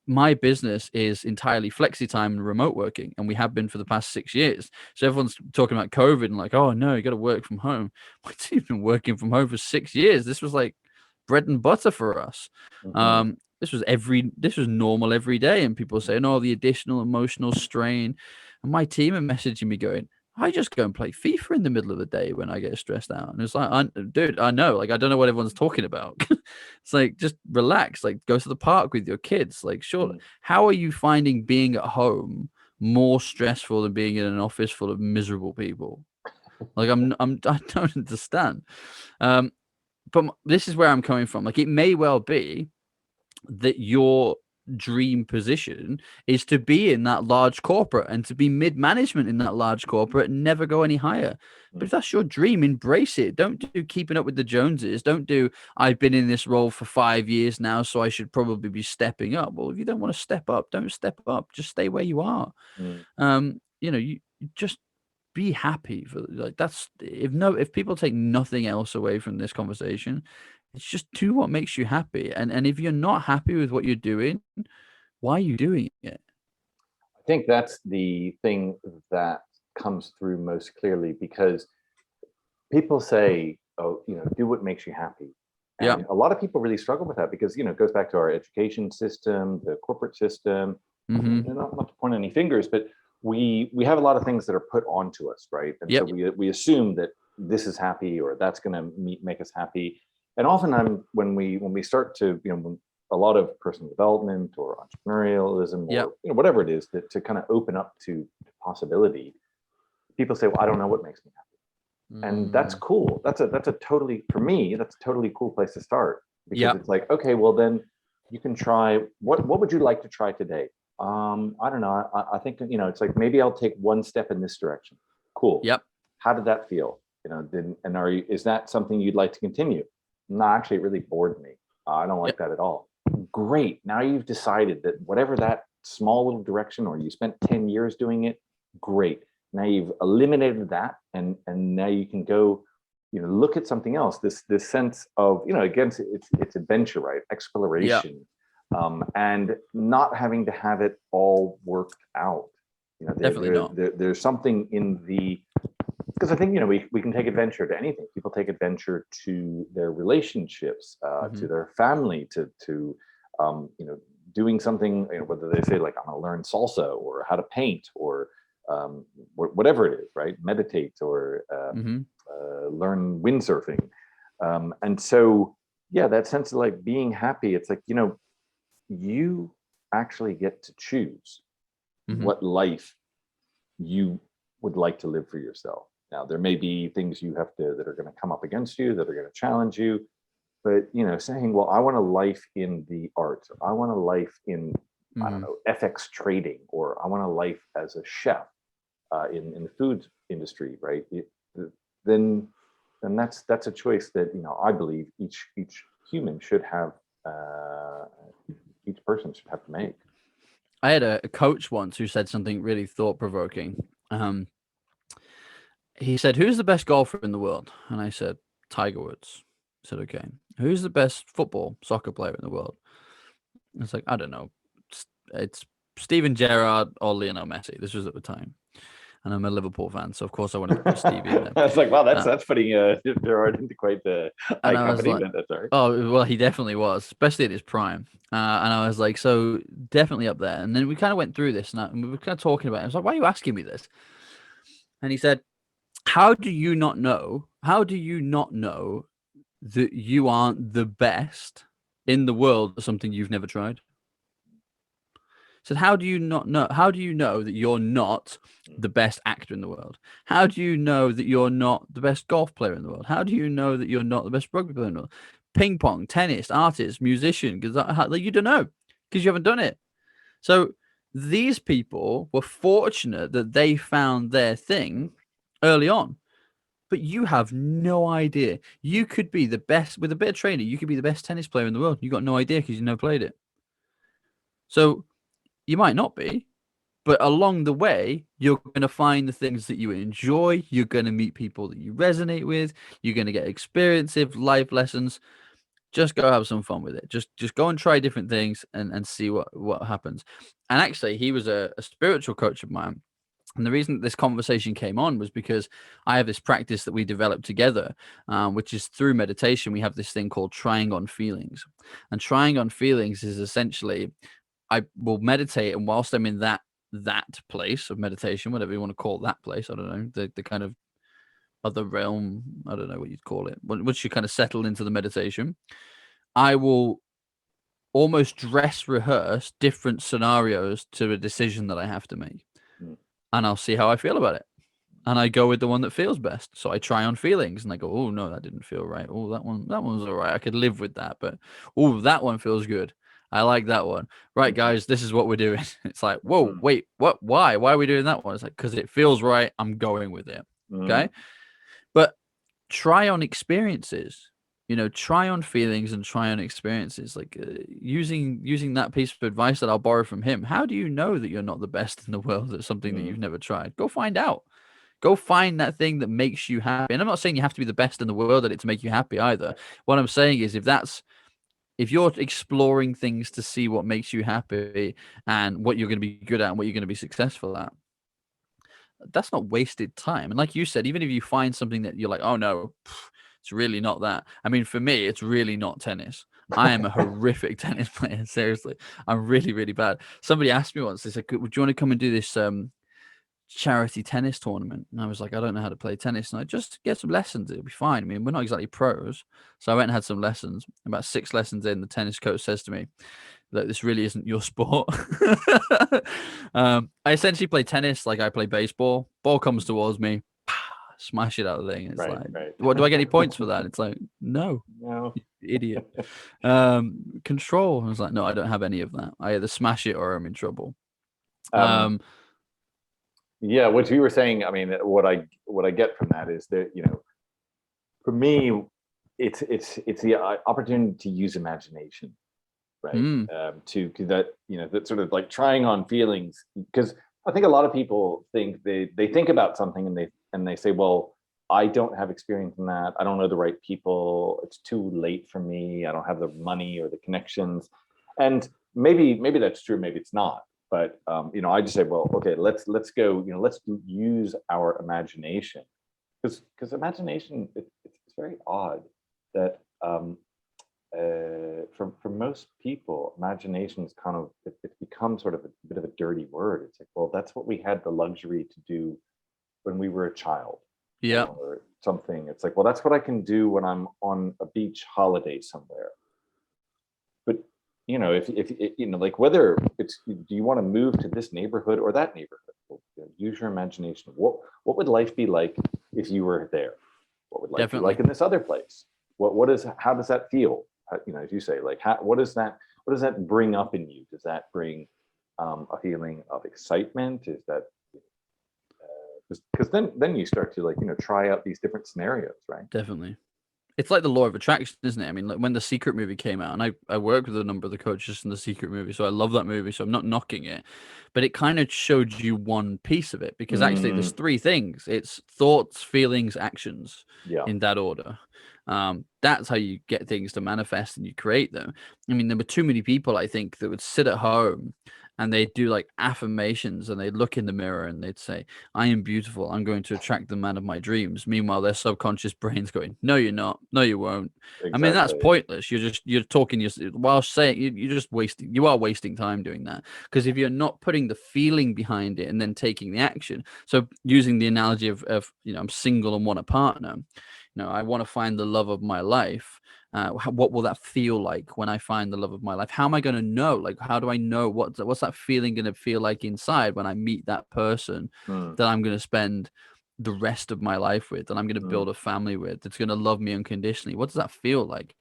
my business is entirely flexi time and remote working, and we have been for the past 6 years. So everyone's talking about COVID and like, oh no, you got to work from home. My team's been working from home for 6 years. This was like bread and butter for us. Mhm. This was normal every day, and people saying, "Oh, the additional emotional strain." And my team are messaging me going, "I just go and play FIFA in the middle of the day when I get stressed out." And it's like, dude, I know, like, I don't know what everyone's talking about. It's like, just relax, like, go to the park with your kids. Like, sure, Mm. how are you finding being at home more stressful than being in an office full of miserable people? Like, I don't understand. But this is where I'm coming from. Like, it may well be that your dream position is to be in that large corporate and to be mid-management in that large corporate and never go any higher. But if that's your dream, embrace it. Don't do keeping up with the Joneses. Don't do, I've been in this role for 5 years now, so I should probably be stepping up. Well, if you don't want to step up, don't step up. Just stay where you are. Mm. You just be happy for, like, that's, if people take nothing else away from this conversation, it's just do what makes you happy. And if you're not happy with what you're doing, why are you doing it? I think that's the thing that comes through most clearly, because people say, oh, do what makes you happy. Yeah. And a lot of people really struggle with that, because, it goes back to our education system, the corporate system. Mm-hmm. Not to point any fingers, but we have a lot of things that are put onto us, right? And Yep. so we assume that this is happy, or that's going to make us happy. And often when we start to, when a lot of personal development or entrepreneurialism, Yep. or whatever it is, to kind of open up to possibility, people say, well, I don't know what makes me happy. And that's cool. That's a totally, for me, that's a totally cool place to start, because Yep. it's like, okay, well then you can try, what would you like to try today? I don't know. I think, it's like, maybe I'll take one step in this direction. Cool. Yep. How did that feel? Is that something you'd like to continue? No, actually, it really bored me. I don't like that at all. Great. Now you've decided that whatever that small little direction, or you spent 10 years doing it, great. Now you've eliminated that, and now you can go, look at something else. This sense of, again, it's adventure, right? Exploration. And not having to have it all worked out. Definitely not. There's something in the, because I think, we can take adventure to anything. People take adventure to their relationships, to their family, to doing something, whether they say, like, I'm going to learn salsa, or how to paint, or whatever it is, right? Meditate, or learn windsurfing. And so, yeah, that sense of, like, being happy, it's like, you actually get to choose Mhm. what life you would like to live for yourself. Now, there may be things you have to that are going to come up against you, that are going to challenge you, but saying, well, I want a life in the arts, or I want a life in, I don't Mhm. know, FX trading, or I want a life as a chef in the food industry, right? Then that's a choice that I believe each human should have, each person should have to make. I had a coach once who said something really thought provoking. He said, "Who's the best golfer in the world?" And I said, "Tiger Woods." He said, "Okay. Who's the best soccer player in the world?" It's like, I don't know. It's Steven Gerrard or Lionel Messi. This was at the time. And I'm a Liverpool fan, so of course I wanted to put Stevie in there. I was like, wow, Uh, that's putting Gerard into quite the high and I was like, company. That's sorry. oh, well, he definitely was, especially at his prime. And I was like, so definitely up there. And then we kind of went through this and we were kind of talking about it. I was like, why are you asking me this? And he said, how do you not know? How do you not know that you aren't the best in the world at something you've never tried? Said, how do you not know? How do you know that you're not the best actor in the world? How do you know that you're not the best golf player in the world? How do you know that you're not the best rugby player in the world? Ping pong, tennis, artist, musician, because you don't know because you haven't done it. So these people were fortunate that they found their thing early on, but you have no idea. You could be the best with a bit of training. You could be the best tennis player in the world. You got no idea because you never played it. So you might not be, but along the way, you're going to find the things that you enjoy. You're going to meet people that you resonate with. You're going to get experiences, life lessons. Just go have some fun with it. Just go and try different things and see what happens. And actually, he was a spiritual coach of mine. And the reason that this conversation came on was because I have this practice that we developed together, which is through meditation. We have this thing called trying on feelings. And trying on feelings is essentially I will meditate, and whilst I'm in that place of meditation, whatever you want to call that place, I don't know, the kind of other realm, I don't know what you'd call it. Once you kind of settle into the meditation, I will almost dress rehearse different scenarios to a decision that I have to make, Mm. and I'll see how I feel about it. And I go with the one that feels best. So I try on feelings and I go, oh no, that didn't feel right. Oh, that one's all right. I could live with that. But oh, that one feels good. I like that one. Right, guys, this is what we're doing. It's like, whoa, wait, what? Why? Why are we doing that one? It's like, because it feels right. I'm going with it. Okay. But try on experiences, try on feelings and try on experiences. Like using that piece of advice that I'll borrow from him. How do you know that you're not the best in the world at something that you've never tried? Go find out. Go find that thing that makes you happy. And I'm not saying you have to be the best in the world at it to make you happy either. What I'm saying is if you're exploring things to see what makes you happy and what you're going to be good at and what you're going to be successful at, that's not wasted time. And like you said, even if you find something that you're like, oh no, it's really not that. I mean, for me, it's really not tennis. I am a horrific tennis player. Seriously, I'm really, really bad. Somebody asked me once, they said, would you want to come and do this charity tennis tournament? And I was like, I don't know how to play tennis. And I just get some lessons, it'll be fine. I mean, we're not exactly pros. So I went and had some lessons. About 6 lessons in, the tennis coach says to me, look, this really isn't your sport. I essentially play tennis like I play baseball. Ball comes towards me, smash it out of the thing. It's Right, like, right. what do I get any points for that? It's like, no, No. idiot. Control. I was like, no, I don't have any of that. I either smash it or I'm in trouble. Yeah, what you were saying, I mean, what I get from that is that, for me, it's the opportunity to use imagination, right? To that, that sort of like trying on feelings, because I think a lot of people think they think about something and they say, well, I don't have experience in that. I don't know the right people. It's too late for me. I don't have the money or the connections. And maybe that's true. Maybe it's not. But I just say, well, okay, let's go. Let's use our imagination, because imagination it's very odd that for most people, imagination is kind of it's become sort of a bit of a dirty word. It's like, well, that's what we had the luxury to do when we were a child, Yeah. or something. It's like, well, that's what I can do when I'm on a beach holiday somewhere. But if like whether it's, do you want to move to this neighborhood or that neighborhood? Well, use your imagination. What would life be like if you were there? What would life be Definitely. like in this other place? How does that feel? As you say, like, what does that bring up in you? Does that bring a feeling of excitement? Is that because then you start to, like, try out these different scenarios, right? Definitely. It's like the law of attraction, isn't it? I mean, like when the Secret movie came out, and I worked with a number of the coaches in the Secret movie, so I love that movie, so I'm not knocking it. But it kind of showed you one piece of it, because actually there's three things. It's thoughts, feelings, actions, Yeah. in that order. That's how you get things to manifest and you create them. I mean, there were too many people, I think, that would sit at home and they'd do like affirmations, and they'd look in the mirror and they'd say, I am beautiful. I'm going to attract the man of my dreams. Meanwhile, their subconscious brain's going, no, you're not. No, you won't. I mean, that's Exactly. pointless. You're talking while saying you're just wasting. You are wasting time doing that, because if you're not putting the feeling behind it and then taking the action. So using the analogy of I'm single and want a partner. I want to find the love of my life. What will that feel like when I find the love of my life? How am I going to know? Like, how do I know what's that feeling going to feel like inside when I meet that person that I'm going to spend the rest of my life with, and I'm going to build a family with, that's going to love me unconditionally? What does that feel like?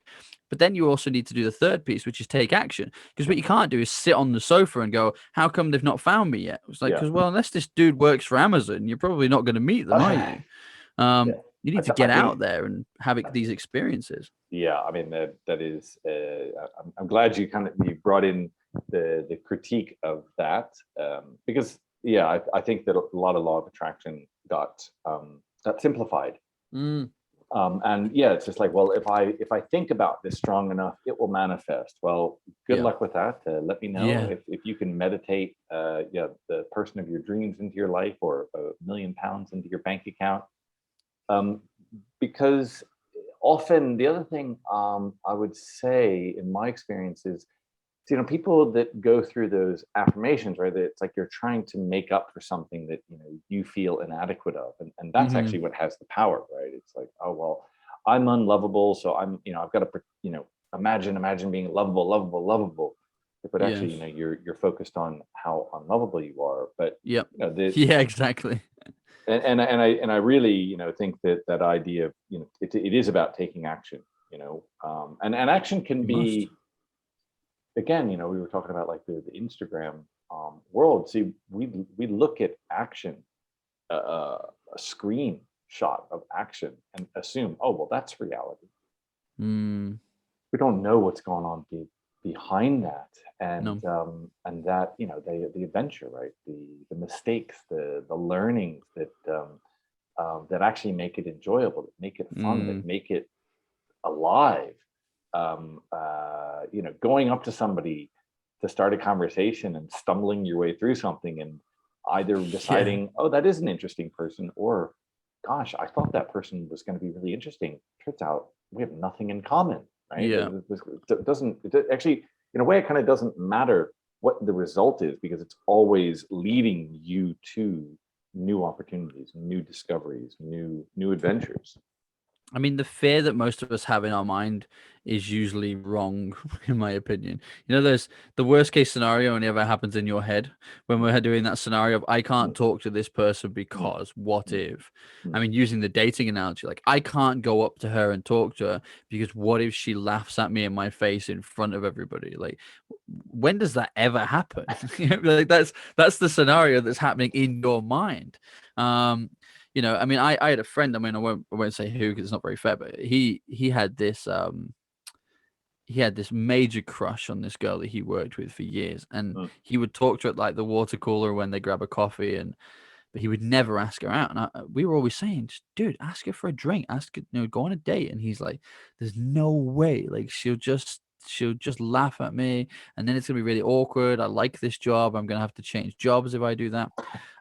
But then you also need to do the third piece, which is take action. Because what you can't do is sit on the sofa and go, how come they've not found me yet? It's like, Yeah. because, well, unless this dude works for Amazon, you're probably not going to meet them, are you? Yeah. You need to I get think, out there and have these experiences. yeah, I mean, that is. I'm glad you brought in the critique of that, because I think that a lot of law of attraction got simplified. And it's just like, well, if I think about this strong enough, it will manifest. Well, good luck with that. Let me know if you can meditate the person of your dreams into your life, or £1 million into your bank account. Because often the other thing, I would say in my experience is, people that go through those affirmations, right? That it's like you're trying to make up for something that you feel inadequate of, and that's actually what has the power, right? It's like, oh well, I'm unlovable, so I've got to imagine being lovable. But actually, you're focused on how unlovable you are. But yeah, exactly. And I really think that idea of it is about taking action, and action can be, again, we were talking about like the Instagram world. See, we look at action, a screenshot of action, and assume, oh well, that's reality. We don't know what's going on behind that, and that the adventure, right? The mistakes, the learnings that actually make it enjoyable, that make it fun, that make it alive. Going up to somebody to start a conversation and stumbling your way through something, and either deciding, oh, that is an interesting person, or gosh, I thought that person was going to be really interesting. Turns out we have nothing in common, right? It doesn't actually, in a way, it kind of doesn't matter what the result is, because it's always leading you to new opportunities, new discoveries, new adventures. I mean, the fear that most of us have in our mind is usually wrong, in my opinion. There's the worst case scenario only ever happens in your head when we're doing that scenario of, I can't talk to this person because what if? I mean, using the dating analogy, like, I can't go up to her and talk to her because what if she laughs at me in my face in front of everybody? Like, when does that ever happen? Like, that's the scenario that's happening in your mind. I mean, I had a friend. I mean, I won't say who because it's not very fair, but he had this major crush on this girl that he worked with for years, and he would talk to her at like the water cooler when they grab a coffee, but he would never ask her out. And we were always saying, dude, ask her for a drink, ask her, go on a date. And he's like, there's no way. Like, she'll just laugh at me, and then it's gonna be really awkward. I like this job. I'm gonna have to change jobs if I do that.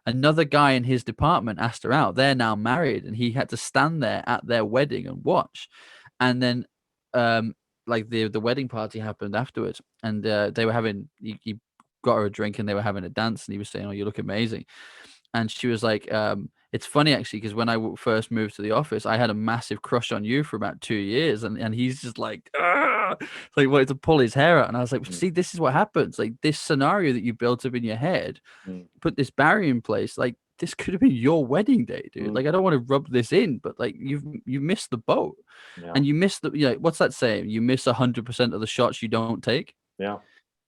Another guy in his department asked her out. They're now married, and he had to stand there at their wedding and watch. And then, like the wedding party happened afterwards, and they were having. He got her a drink, and they were having a dance, and he was saying, "Oh, you look amazing." And she was like, it's funny actually, because when I first moved to the office, I had a massive crush on you for about 2 years. And he's just like, like wanted to pull his hair out. And I was like, Mm, see, this is what happens. Like this scenario that you built up in your head, mm, put this barrier in place. Like this could have been your wedding day, dude. mm. Like I don't want to rub this in, but like you missed the boat, Yeah, and you missed the, what's that saying? You miss 100% of the shots you don't take. yeah,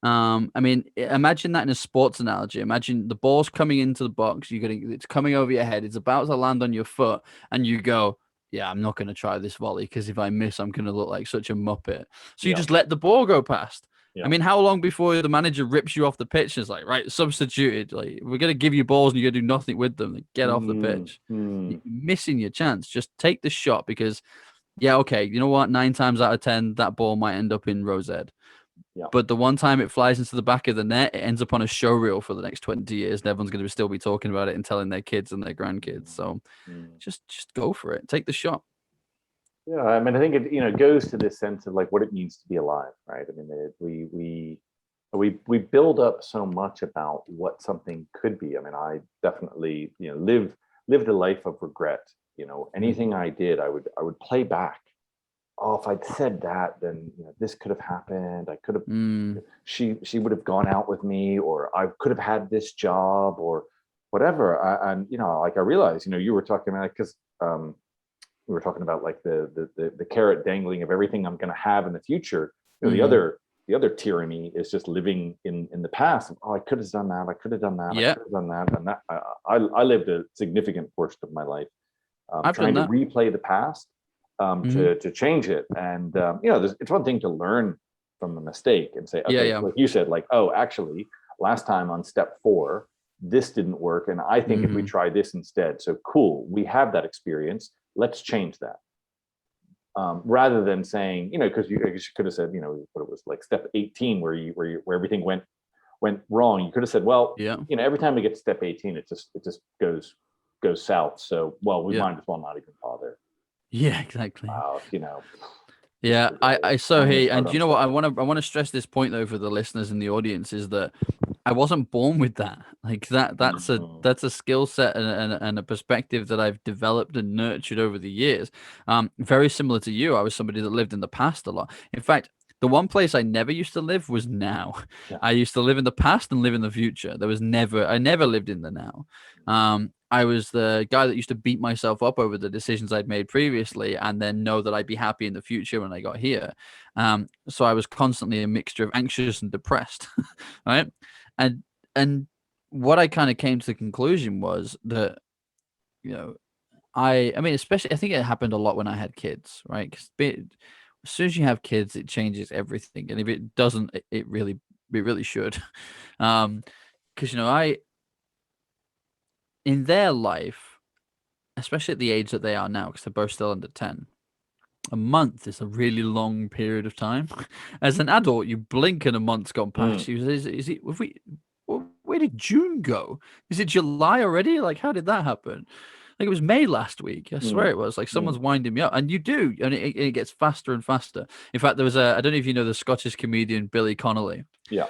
I mean, imagine that in a sports analogy. Imagine the ball's coming into the box. It's coming over your head. It's about to land on your foot, and you go, "Yeah, I'm not going to try this volley because if I miss, I'm going to look like such a muppet." So you yeah, just let the ball go past. I yeah. mean, how long before the manager rips you off the pitch and is like, "Right, substituted. Like, we're going to give you balls and you're going to do nothing with them. Like, get off the Mm, pitch. You're mm, missing your chance. Just take the shot because, yeah, okay, you know what? 9 times out of 10, that ball might end up in row Z. yeah. But the one time it flies into the back of the net, it ends up on a show reel for the next 20 years, and everyone's going to still be talking about it and telling their kids and their grandkids. Mm, So mm. just go for it. Take the shot. Yeah, I mean, I think it goes to this sense of like what it means to be alive, right? I mean, we build up so much about what something could be. I mean, I definitely lived a life of regret. Anything I did, I would play back. Oh, if I'd said that, then this could have happened. I could have. Mm, She would have gone out with me, or I could have had this job, or whatever. And like I realized, you were talking about because we were talking about like the carrot dangling of everything I'm going to have in the future. mm-hmm. The other tyranny is just living in the past. Oh, I could have done that. I could have done that. I Yeah, could have done that. And that I lived a significant portion of my life I've done trying to that. replay the past Hmm. to change it. And it's one thing to learn from a mistake and say, Yeah, okay, yeah. like you said, like, oh, actually, last time on step 4, this didn't work, and I think if we Hmm. try this instead, so cool, we have that experience. Let's change that. Rather than saying, because you could have said, what it was like step 18, where everything went wrong. You could have said, well, Yeah, every time we get to step 18, it just goes south. So, well, we yeah, might as well not even bother. yeah, exactly. Wow, Yeah, I so only hey, start and on you know what? step. I want to stress this point though for the listeners in the audience is that I wasn't born with that. Like that's a Mhm. that's a skill set and a perspective that I've developed and nurtured over the years. Very similar to you. I was somebody that lived in the past a lot. In fact, the one place I never used to live was now. Yeah. I used to live in the past and live in the future. I never lived in the now. I was the guy that used to beat myself up over the decisions I'd made previously and then know that I'd be happy in the future when I got here. So I was constantly a mixture of anxious and depressed, right? And and what I kind of came to the conclusion was that, you know, I mean, especially I think it happened a lot when I had kids, right? Because as soon as you have kids, it changes everything, and if it doesn't, it really should. Because I in their life, especially at the age that they are now, because they're both still under 10, a month is a really long period of time. As an adult, you blink and a month's gone Mm. past. Is it, where did June go? Is it July already? Like, how did that happen? Like, it was May last week. I swear Mm. it was. Like, Mm. someone's winding me up. And you do. And it gets faster and faster. In fact, I don't know if you know the Scottish comedian Billy Connolly. Yeah.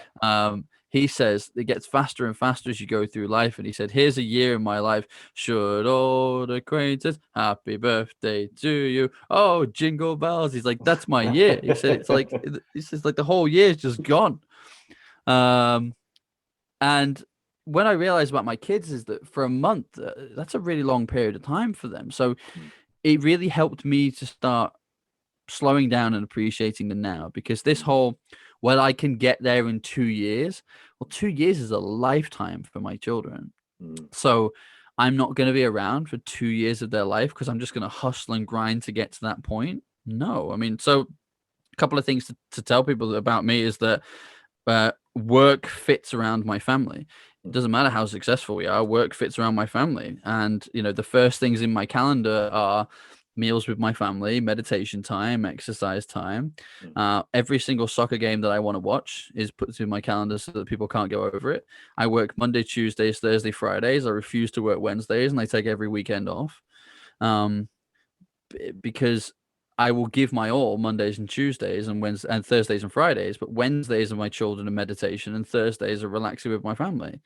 He says it gets faster and faster as you go through life. And he said, "Here's a year in my life. Should old acquaintance, happy birthday to you. Oh, jingle bells." He's like, "That's my year." He said, he says, like the whole year's just gone. Um, and when I realized about my kids is that for a month, that's a really long period of time for them. So Mm. it really helped me to start slowing down and appreciating the now because this whole, well, I can get there in 2 years. Well, 2 years is a lifetime for my children. Mm. So I'm not going to be around for 2 years of their life because I'm just going to hustle and grind to get to that point. No, I mean, so a couple of things to tell people about me is that work fits around my family. It Mm. doesn't matter how successful we are, work fits around my family. And, the first things in my calendar are meals with my family, meditation time, exercise time. Mm. Every single soccer game that I want to watch is put in my calendar so that people can't go over it. I work Monday, Tuesdays, Thursday, Fridays. I refuse to work Wednesdays and I take every weekend off. Um, because I will give my all Mondays and Tuesdays and Wednesdays and Thursdays and Fridays, but Wednesdays are my children and meditation, and Thursdays are relaxing with my family.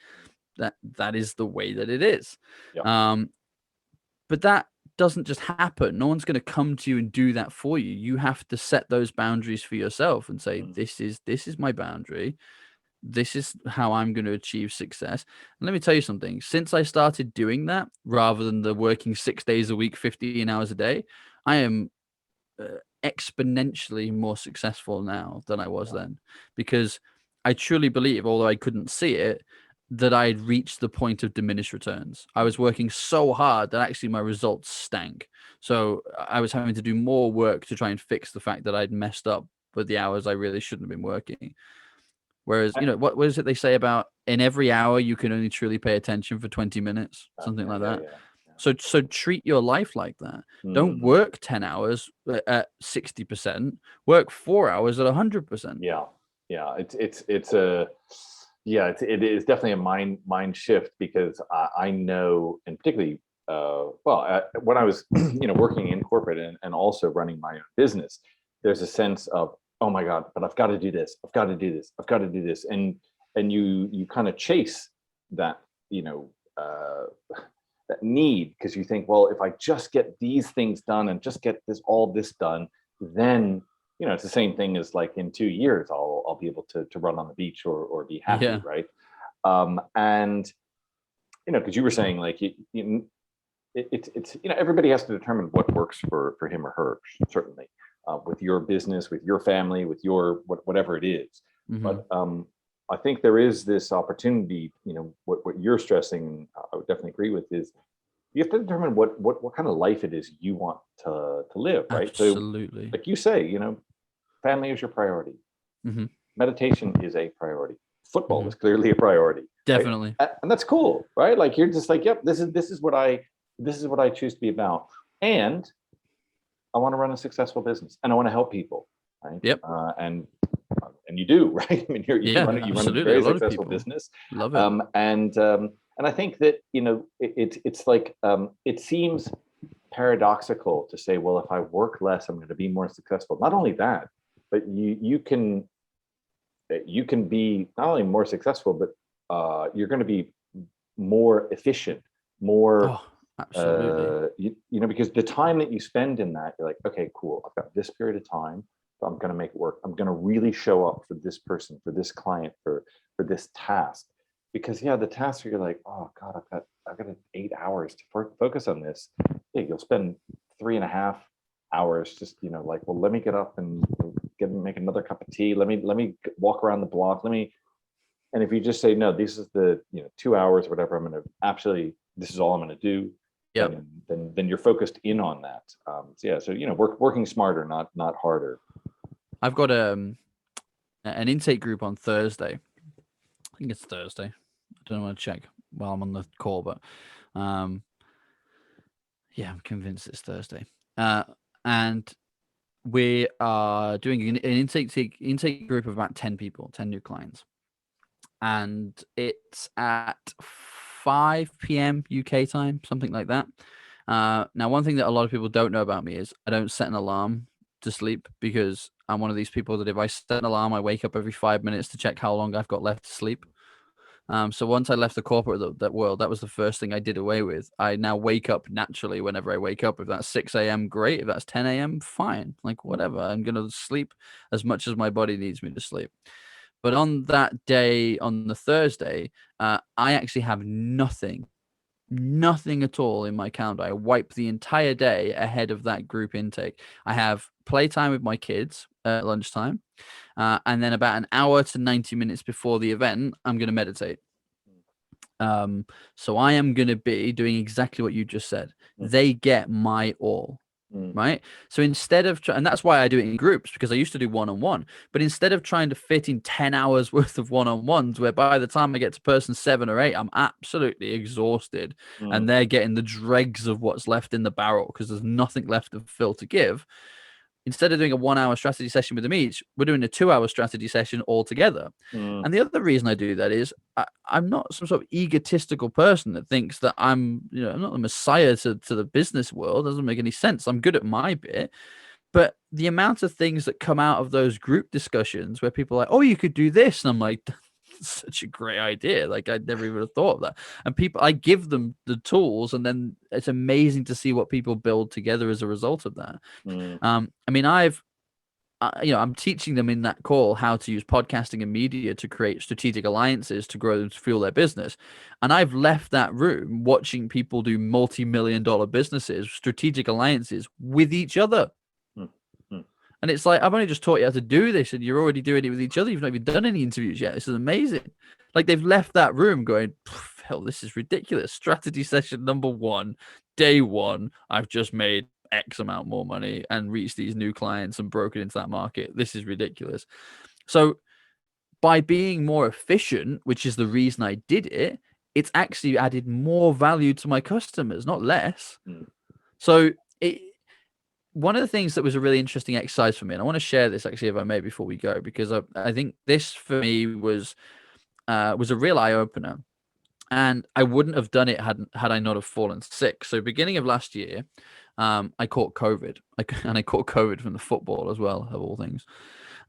That is the way that it is. Yeah. Um, but that doesn't just happen. No one's going to come to you and do that for you. You have to set those boundaries for yourself and say, this is my boundary. This is how I'm going to achieve success. And let me tell you something. Since I started doing that, rather than the working 6 days a week, 15 hours a day, I am exponentially more successful now than I was then, because I truly believe, although I couldn't see it, that I'd reached the point of diminished returns. I was working so hard that actually my results stank. So I was having to do more work to try and fix the fact that I'd messed up with the hours I really shouldn't have been working. Whereas, what is it they say about in every hour you can only truly pay attention for 20 minutes, something like that. So treat your life like that. Don't work 10 hours at 60%. Work 4 hours at 100%. It is definitely a mind shift, because I know, and particularly when I was working in corporate and also running my own business, there's a sense of, oh my God, but I've got to do this. I've got to do this. I've got to do this. And you kind of chase that, that need, because you think, well, if I just get these things done and just get all this done, then, it's the same thing as like in 2 years, I'll be able to run on the beach or be happy. Yeah. Right. And, because you were saying like, it's everybody has to determine what works for him or her, certainly. With your business, with your family, with your whatever it is. But I think there is this opportunity, what you're stressing, I would definitely agree with, is you have to determine what kind of life it is you want to live, right? Absolutely. So, like you say, family is your priority. Meditation is a priority. Football is clearly a priority. Definitely. Right? And that's cool, right? Like you're just like, yep, this is what I choose to be about. And I want to run a successful business, and I want to help people, right? Yep. And you do, right? I mean, you run a very successful business. Love it. And I think that it's like it seems paradoxical to say, well, if I work less, I'm going to be more successful. Not only that, but you can be not only more successful, but you're going to be more efficient, more. Oh. Absolutely. Because the time that you spend in that, you're like, okay, cool. I've got this period of time. So I'm going to make it work. I'm going to really show up for this person, for this client, for this task. Because the tasks where you're like, oh God, I've got 8 hours to focus on this. Yeah, you'll spend 3.5 hours just, like, well, let me get up and make another cup of tea. Let me walk around the block. And if you just say, no, this is the 2 hours or whatever, I'm going to this is all I'm going to do. Yep. Then you're focused in on that. So working smarter, not harder. I've got an intake group on Thursday. I think it's Thursday. I don't want to check while I'm on the call, but I'm convinced it's Thursday. And we are doing an intake group of about 10 people, 10 new clients, and it's at 5 p.m. UK time, something like that. Now, one thing that a lot of people don't know about me is I don't set an alarm to sleep, because I'm one of these people that if I set an alarm, I wake up every 5 minutes to check how long I've got left to sleep. So once I left the corporate that world, that was the first thing I did away with. I now wake up naturally whenever I wake up. If that's 6 a.m., great. If that's 10 a.m., fine. Like whatever. I'm going to sleep as much as my body needs me to sleep. But on that day, on the Thursday, I actually have nothing at all in my calendar. I wipe the entire day ahead of that group intake. I have playtime with my kids at lunchtime. And then about an hour to 90 minutes before the event, I'm going to meditate. So I am going to be doing exactly what you just said. They get my all. Right. So instead of, and that's why I do it in groups, because I used to do one-on-one, but instead of trying to fit in 10 hours worth of one-on-ones, where by the time I get to person 7 or 8, I'm absolutely exhausted and they're getting the dregs of what's left in the barrel because there's nothing left of Phil to give. Instead of doing a 1 hour strategy session with them each, we're doing a 2 hour strategy session all together. And the other reason I do that is I'm not some sort of egotistical person that thinks that I'm not the messiah to the business world. It doesn't make any sense. I'm good at my bit. But the amount of things that come out of those group discussions where people are like, oh, you could do this. And I'm like, such a great idea. Like I'd never even have thought of that. And people, I give them the tools, and then it's amazing to see what people build together as a result of that. I mean, I'm teaching them in that call how to use podcasting and media to create strategic alliances to grow and fuel their business. And I've left that room watching people do multi-million-dollar businesses, strategic alliances with each other. And it's like, I've only just taught you how to do this, and you're already doing it with each other. You've not even done any interviews yet. This is amazing. Like they've left that room going, hell, this is ridiculous. Strategy session number 1, day 1. I've just made X amount more money and reached these new clients and broken into that market. This is ridiculous. So by being more efficient, which is the reason I did it, it's actually added more value to my customers, not less. So one of the things that was a really interesting exercise for me, and I want to share this actually, if I may, before we go, because I think this for me was a real eye opener, and I wouldn't have done it had I not have fallen sick. So beginning of last year, I caught COVID, and I caught COVID from the football as well, of all things.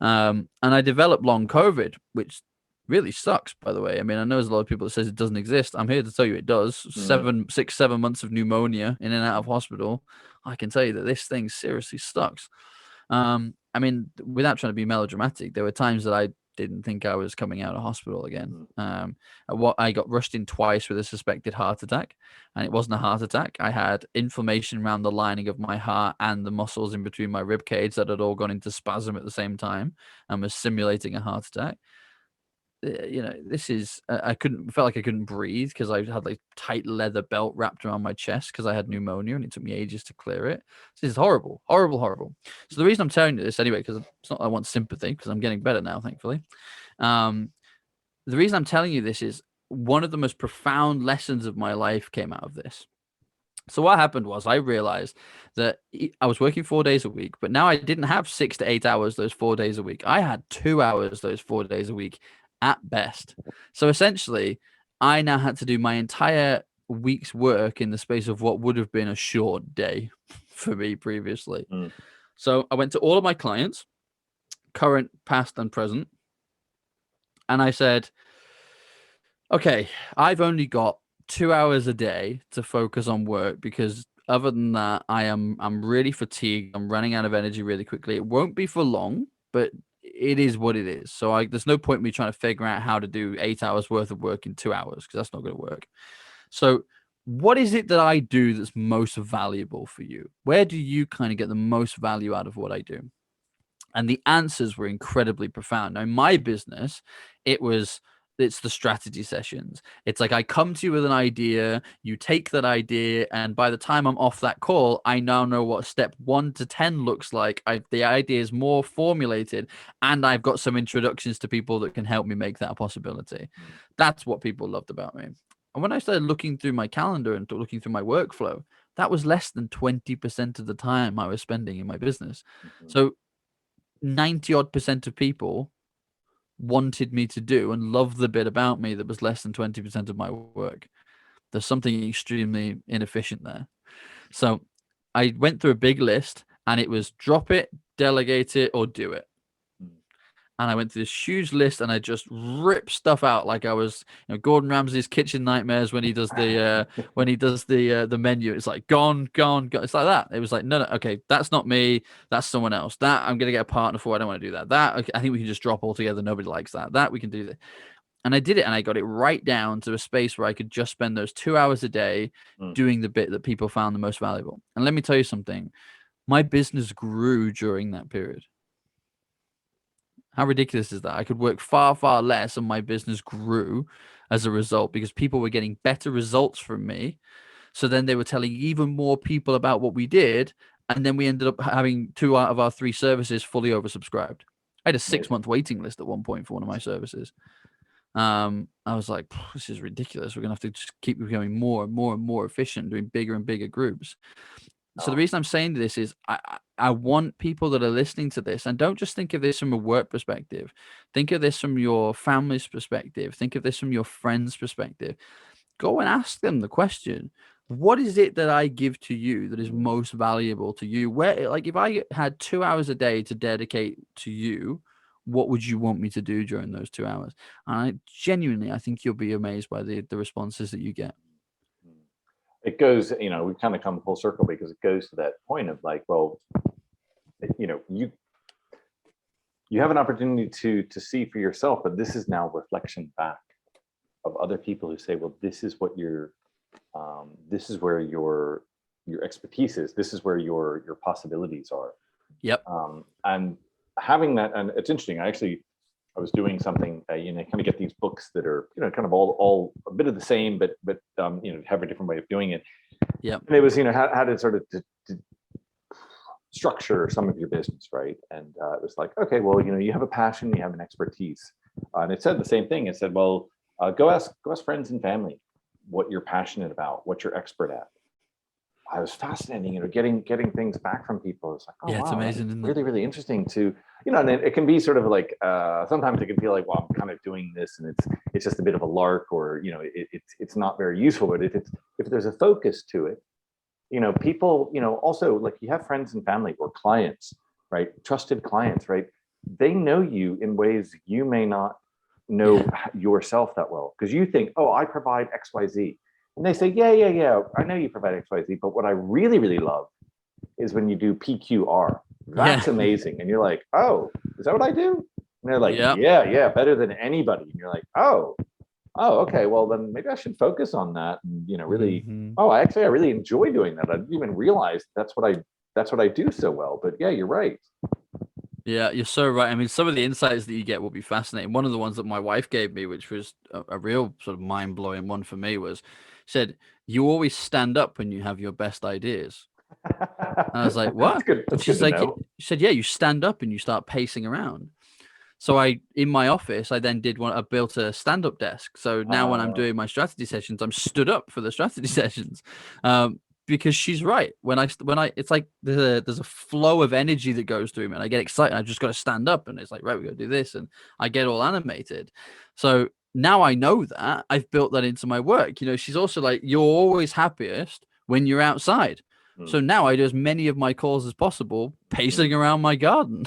And I developed long COVID, which really sucks, by the way. I mean, I know there's a lot of people that says it doesn't exist. I'm here to tell you it does. 7 months of pneumonia in and out of hospital. I can tell you that this thing seriously sucks. I mean, without trying to be melodramatic, there were times that I didn't think I was coming out of hospital again. I got rushed in twice with a suspected heart attack, and it wasn't a heart attack. I had inflammation around the lining of my heart and the muscles in between my rib cage that had all gone into spasm at the same time and was simulating a heart attack. This is felt like I couldn't breathe because I had like tight leather belt wrapped around my chest because I had pneumonia, and it took me ages to clear it. This is horrible. So the reason I'm telling you this anyway, because it's not that I want sympathy, because I'm getting better now, thankfully. The reason I'm telling you this is one of the most profound lessons of my life came out of this. So what happened was I realized that I was working 4 days a week, but now I didn't have 6 to 8 hours those 4 days a week. I had 2 hours those 4 days a week at best. So essentially, I now had to do my entire week's work in the space of what would have been a short day for me previously. So I went to all of my clients, current, past, and present, and I said, okay, I've only got 2 hours a day to focus on work, because other than that, I'm really fatigued. I'm running out of energy really quickly. It won't be for long, but it is what it is. So there's no point in me trying to figure out how to do 8 hours worth of work in 2 hours, because that's not going to work. So what is it that I do that's most valuable for you? Where do you kind of get the most value out of what I do? And the answers were incredibly profound. Now, in my business, it's the strategy sessions. It's like I come to you with an idea, you take that idea, and by the time I'm off that call, I now know what step 1 to 10 looks like. The idea is more formulated, and I've got some introductions to people that can help me make that a possibility. That's what people loved about me. And when I started looking through my calendar and looking through my workflow, that was less than 20% of the time I was spending in my business. So 90 odd % of people wanted me to do and loved the bit about me that was less than 20% of my work. There's something extremely inefficient there. So I went through a big list, and it was drop it, delegate it, or do it. And I went through this huge list, and I just ripped stuff out like I was, Gordon Ramsay's kitchen nightmares when he does the menu. It's like gone. It's like that. It was like, no, okay, that's not me. That's someone else. That I'm gonna get a partner for. I don't want to do that. That, okay, I think we can just drop altogether. Nobody likes that. That we can do that. And I did it, and I got it right down to a space where I could just spend those 2 hours a day doing the bit that people found the most valuable. And let me tell you something. My business grew during that period. How ridiculous is that? I could work far, far less, and my business grew as a result, because people were getting better results from me. So then they were telling even more people about what we did. And then we ended up having 2 out of our 3 services fully oversubscribed. I had a 6-month waiting list at one point for one of my services. I was like, this is ridiculous. We're going to have to just keep becoming more and more and more efficient, doing bigger and bigger groups. So the reason I'm saying this is I want people that are listening to this, and don't just think of this from a work perspective. Think of this from your family's perspective. Think of this from your friend's perspective. Go and ask them the question, what is it that I give to you that is most valuable to you? If I had 2 hours a day to dedicate to you, what would you want me to do during those 2 hours? And I think you'll be amazed by the responses that you get. It goes, you know, we kind of come full circle because it goes to that point of like, well, you know, you have an opportunity to see for yourself, but this is now reflection back of other people who say, well, this is what this is where your expertise is. This is where your possibilities are. Yep. And having that, and it's interesting. I was doing something, you know, kind of get these books that are, you know, kind of all a bit of the same, but you know, have a different way of doing it. Yeah. And it was, you know, how to sort of to structure some of your business, right? And it was like, okay, well, you know, you have a passion, you have an expertise, and it said the same thing. It said, well, go ask friends and family what you're passionate about, what you're expert at. I was fascinating, you know, getting things back from people. It's like, oh, yeah, it's wow, amazing, isn't it? really, really interesting to, you know, and it can be sort of like, sometimes it can feel like, well, I'm kind of doing this and it's just a bit of a lark, or, you know, it's not very useful. But if there's a focus to it, you know, people, you know, also like you have friends and family or clients, right? Trusted clients, right? They know you in ways you may not know yourself that well, because you think, oh, I provide XYZ. And they say, yeah, I know you provide XYZ, but what I really, really love is when you do PQR. That's amazing. And you're like, oh, is that what I do? And they're like, yeah, better than anybody. And you're like, oh, okay, well then maybe I should focus on that. And, you know, really, I really enjoy doing that. I didn't even realize that's what I do so well. But yeah, you're right. Yeah, you're so right. I mean, some of the insights that you get will be fascinating. One of the ones that my wife gave me, which was a real sort of mind-blowing one for me, was said, you always stand up when you have your best ideas. And I was like, what? She's like, she said, yeah, you stand up and you start pacing around. So in my office, I then I built a stand-up desk. So now when I'm doing my strategy sessions, I'm stood up for the strategy sessions. Because she's right. When I, it's like there's a flow of energy that goes through me, and I get excited. I just got to stand up, and it's like, right, we got to do this, and I get all animated. So now I know that I've built that into my work. You know, she's also like, you're always happiest when you're outside. So now I do as many of my calls as possible pacing around my garden,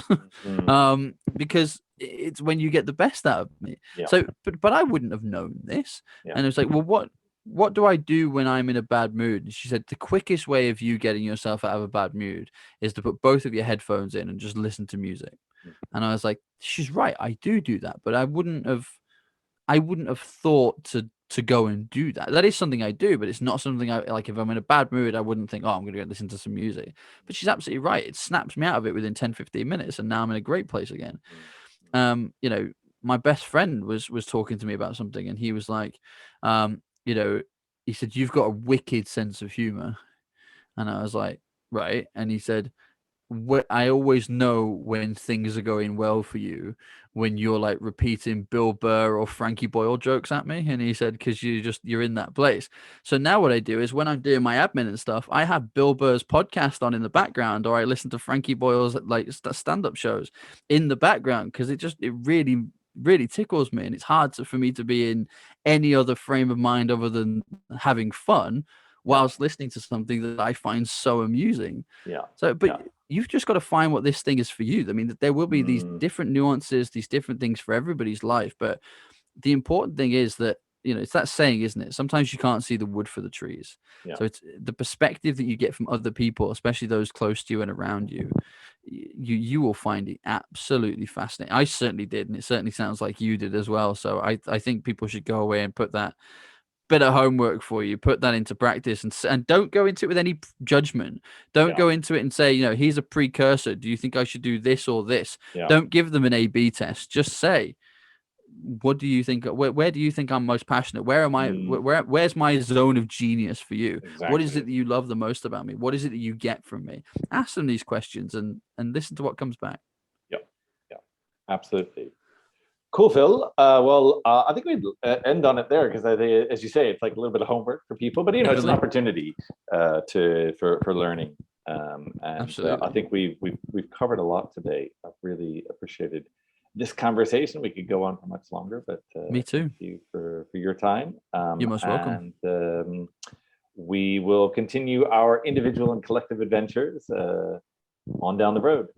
because it's when you get the best out of me. Yeah. So, but I wouldn't have known this, and it's like, well, what do I do when I'm in a bad mood? And she said, the quickest way of you getting yourself out of a bad mood is to put both of your headphones in and just listen to music. And I was like, she's right. I do that, but I wouldn't have thought to go and do that. That is something I do, but it's not something I like. If I'm in a bad mood, I wouldn't think, oh, I'm going to go listen to some music. But she's absolutely right. It snaps me out of it within 10, 15 minutes. And now I'm in a great place again. You know, my best friend was talking to me about something, and he was like, you know, he said, you've got a wicked sense of humor. And I was like, right. And he said, I always know when things are going well for you when you're like repeating Bill Burr or Frankie Boyle jokes at me. And he said, because you're in that place. So now what I do is when I'm doing my admin and stuff, I have Bill Burr's podcast on in the background, or I listen to Frankie Boyle's like stand-up shows in the background, because it really tickles me, and it's hard for me to be in any other frame of mind other than having fun whilst listening to something that I find so amusing. So, but you've just got to find what this thing is for you. I mean, there will be these different nuances, these different things for everybody's life. But the important thing is that, you know, it's that saying, isn't it? Sometimes you can't see the wood for the trees. So it's the perspective that you get from other people, especially those close to you and around you. You will find it absolutely fascinating. I certainly did, and it certainly sounds like you did as well. So I think people should go away and put that bit of homework for you, put that into practice, and don't go into it with any judgment. Don't go into it and say, you know, here's a precursor. Do you think I should do this or this? Don't give them an A/B test. Just say, what do you think? Where do you think I'm most passionate? Where am I? Where's my zone of genius for you? Exactly. What is it that you love the most about me? What is it that you get from me? Ask them these questions and listen to what comes back. Yeah, absolutely. Cool, Phil. I think we'd end on it there, because I think, as you say, it's like a little bit of homework for people, but you know, it's an opportunity for learning. And I think we've covered a lot today. I've really appreciated this conversation. We could go on for much longer, but me too. Thank you for your time. You're most welcome. And we will continue our individual and collective adventures on down the road.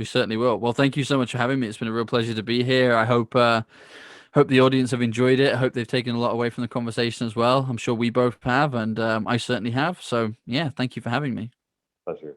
We certainly will. Well, thank you so much for having me. It's been a real pleasure to be here. I hope the audience have enjoyed it. I hope they've taken a lot away from the conversation as well. I'm sure we both have, and I certainly have. So yeah, thank you for having me. Pleasure.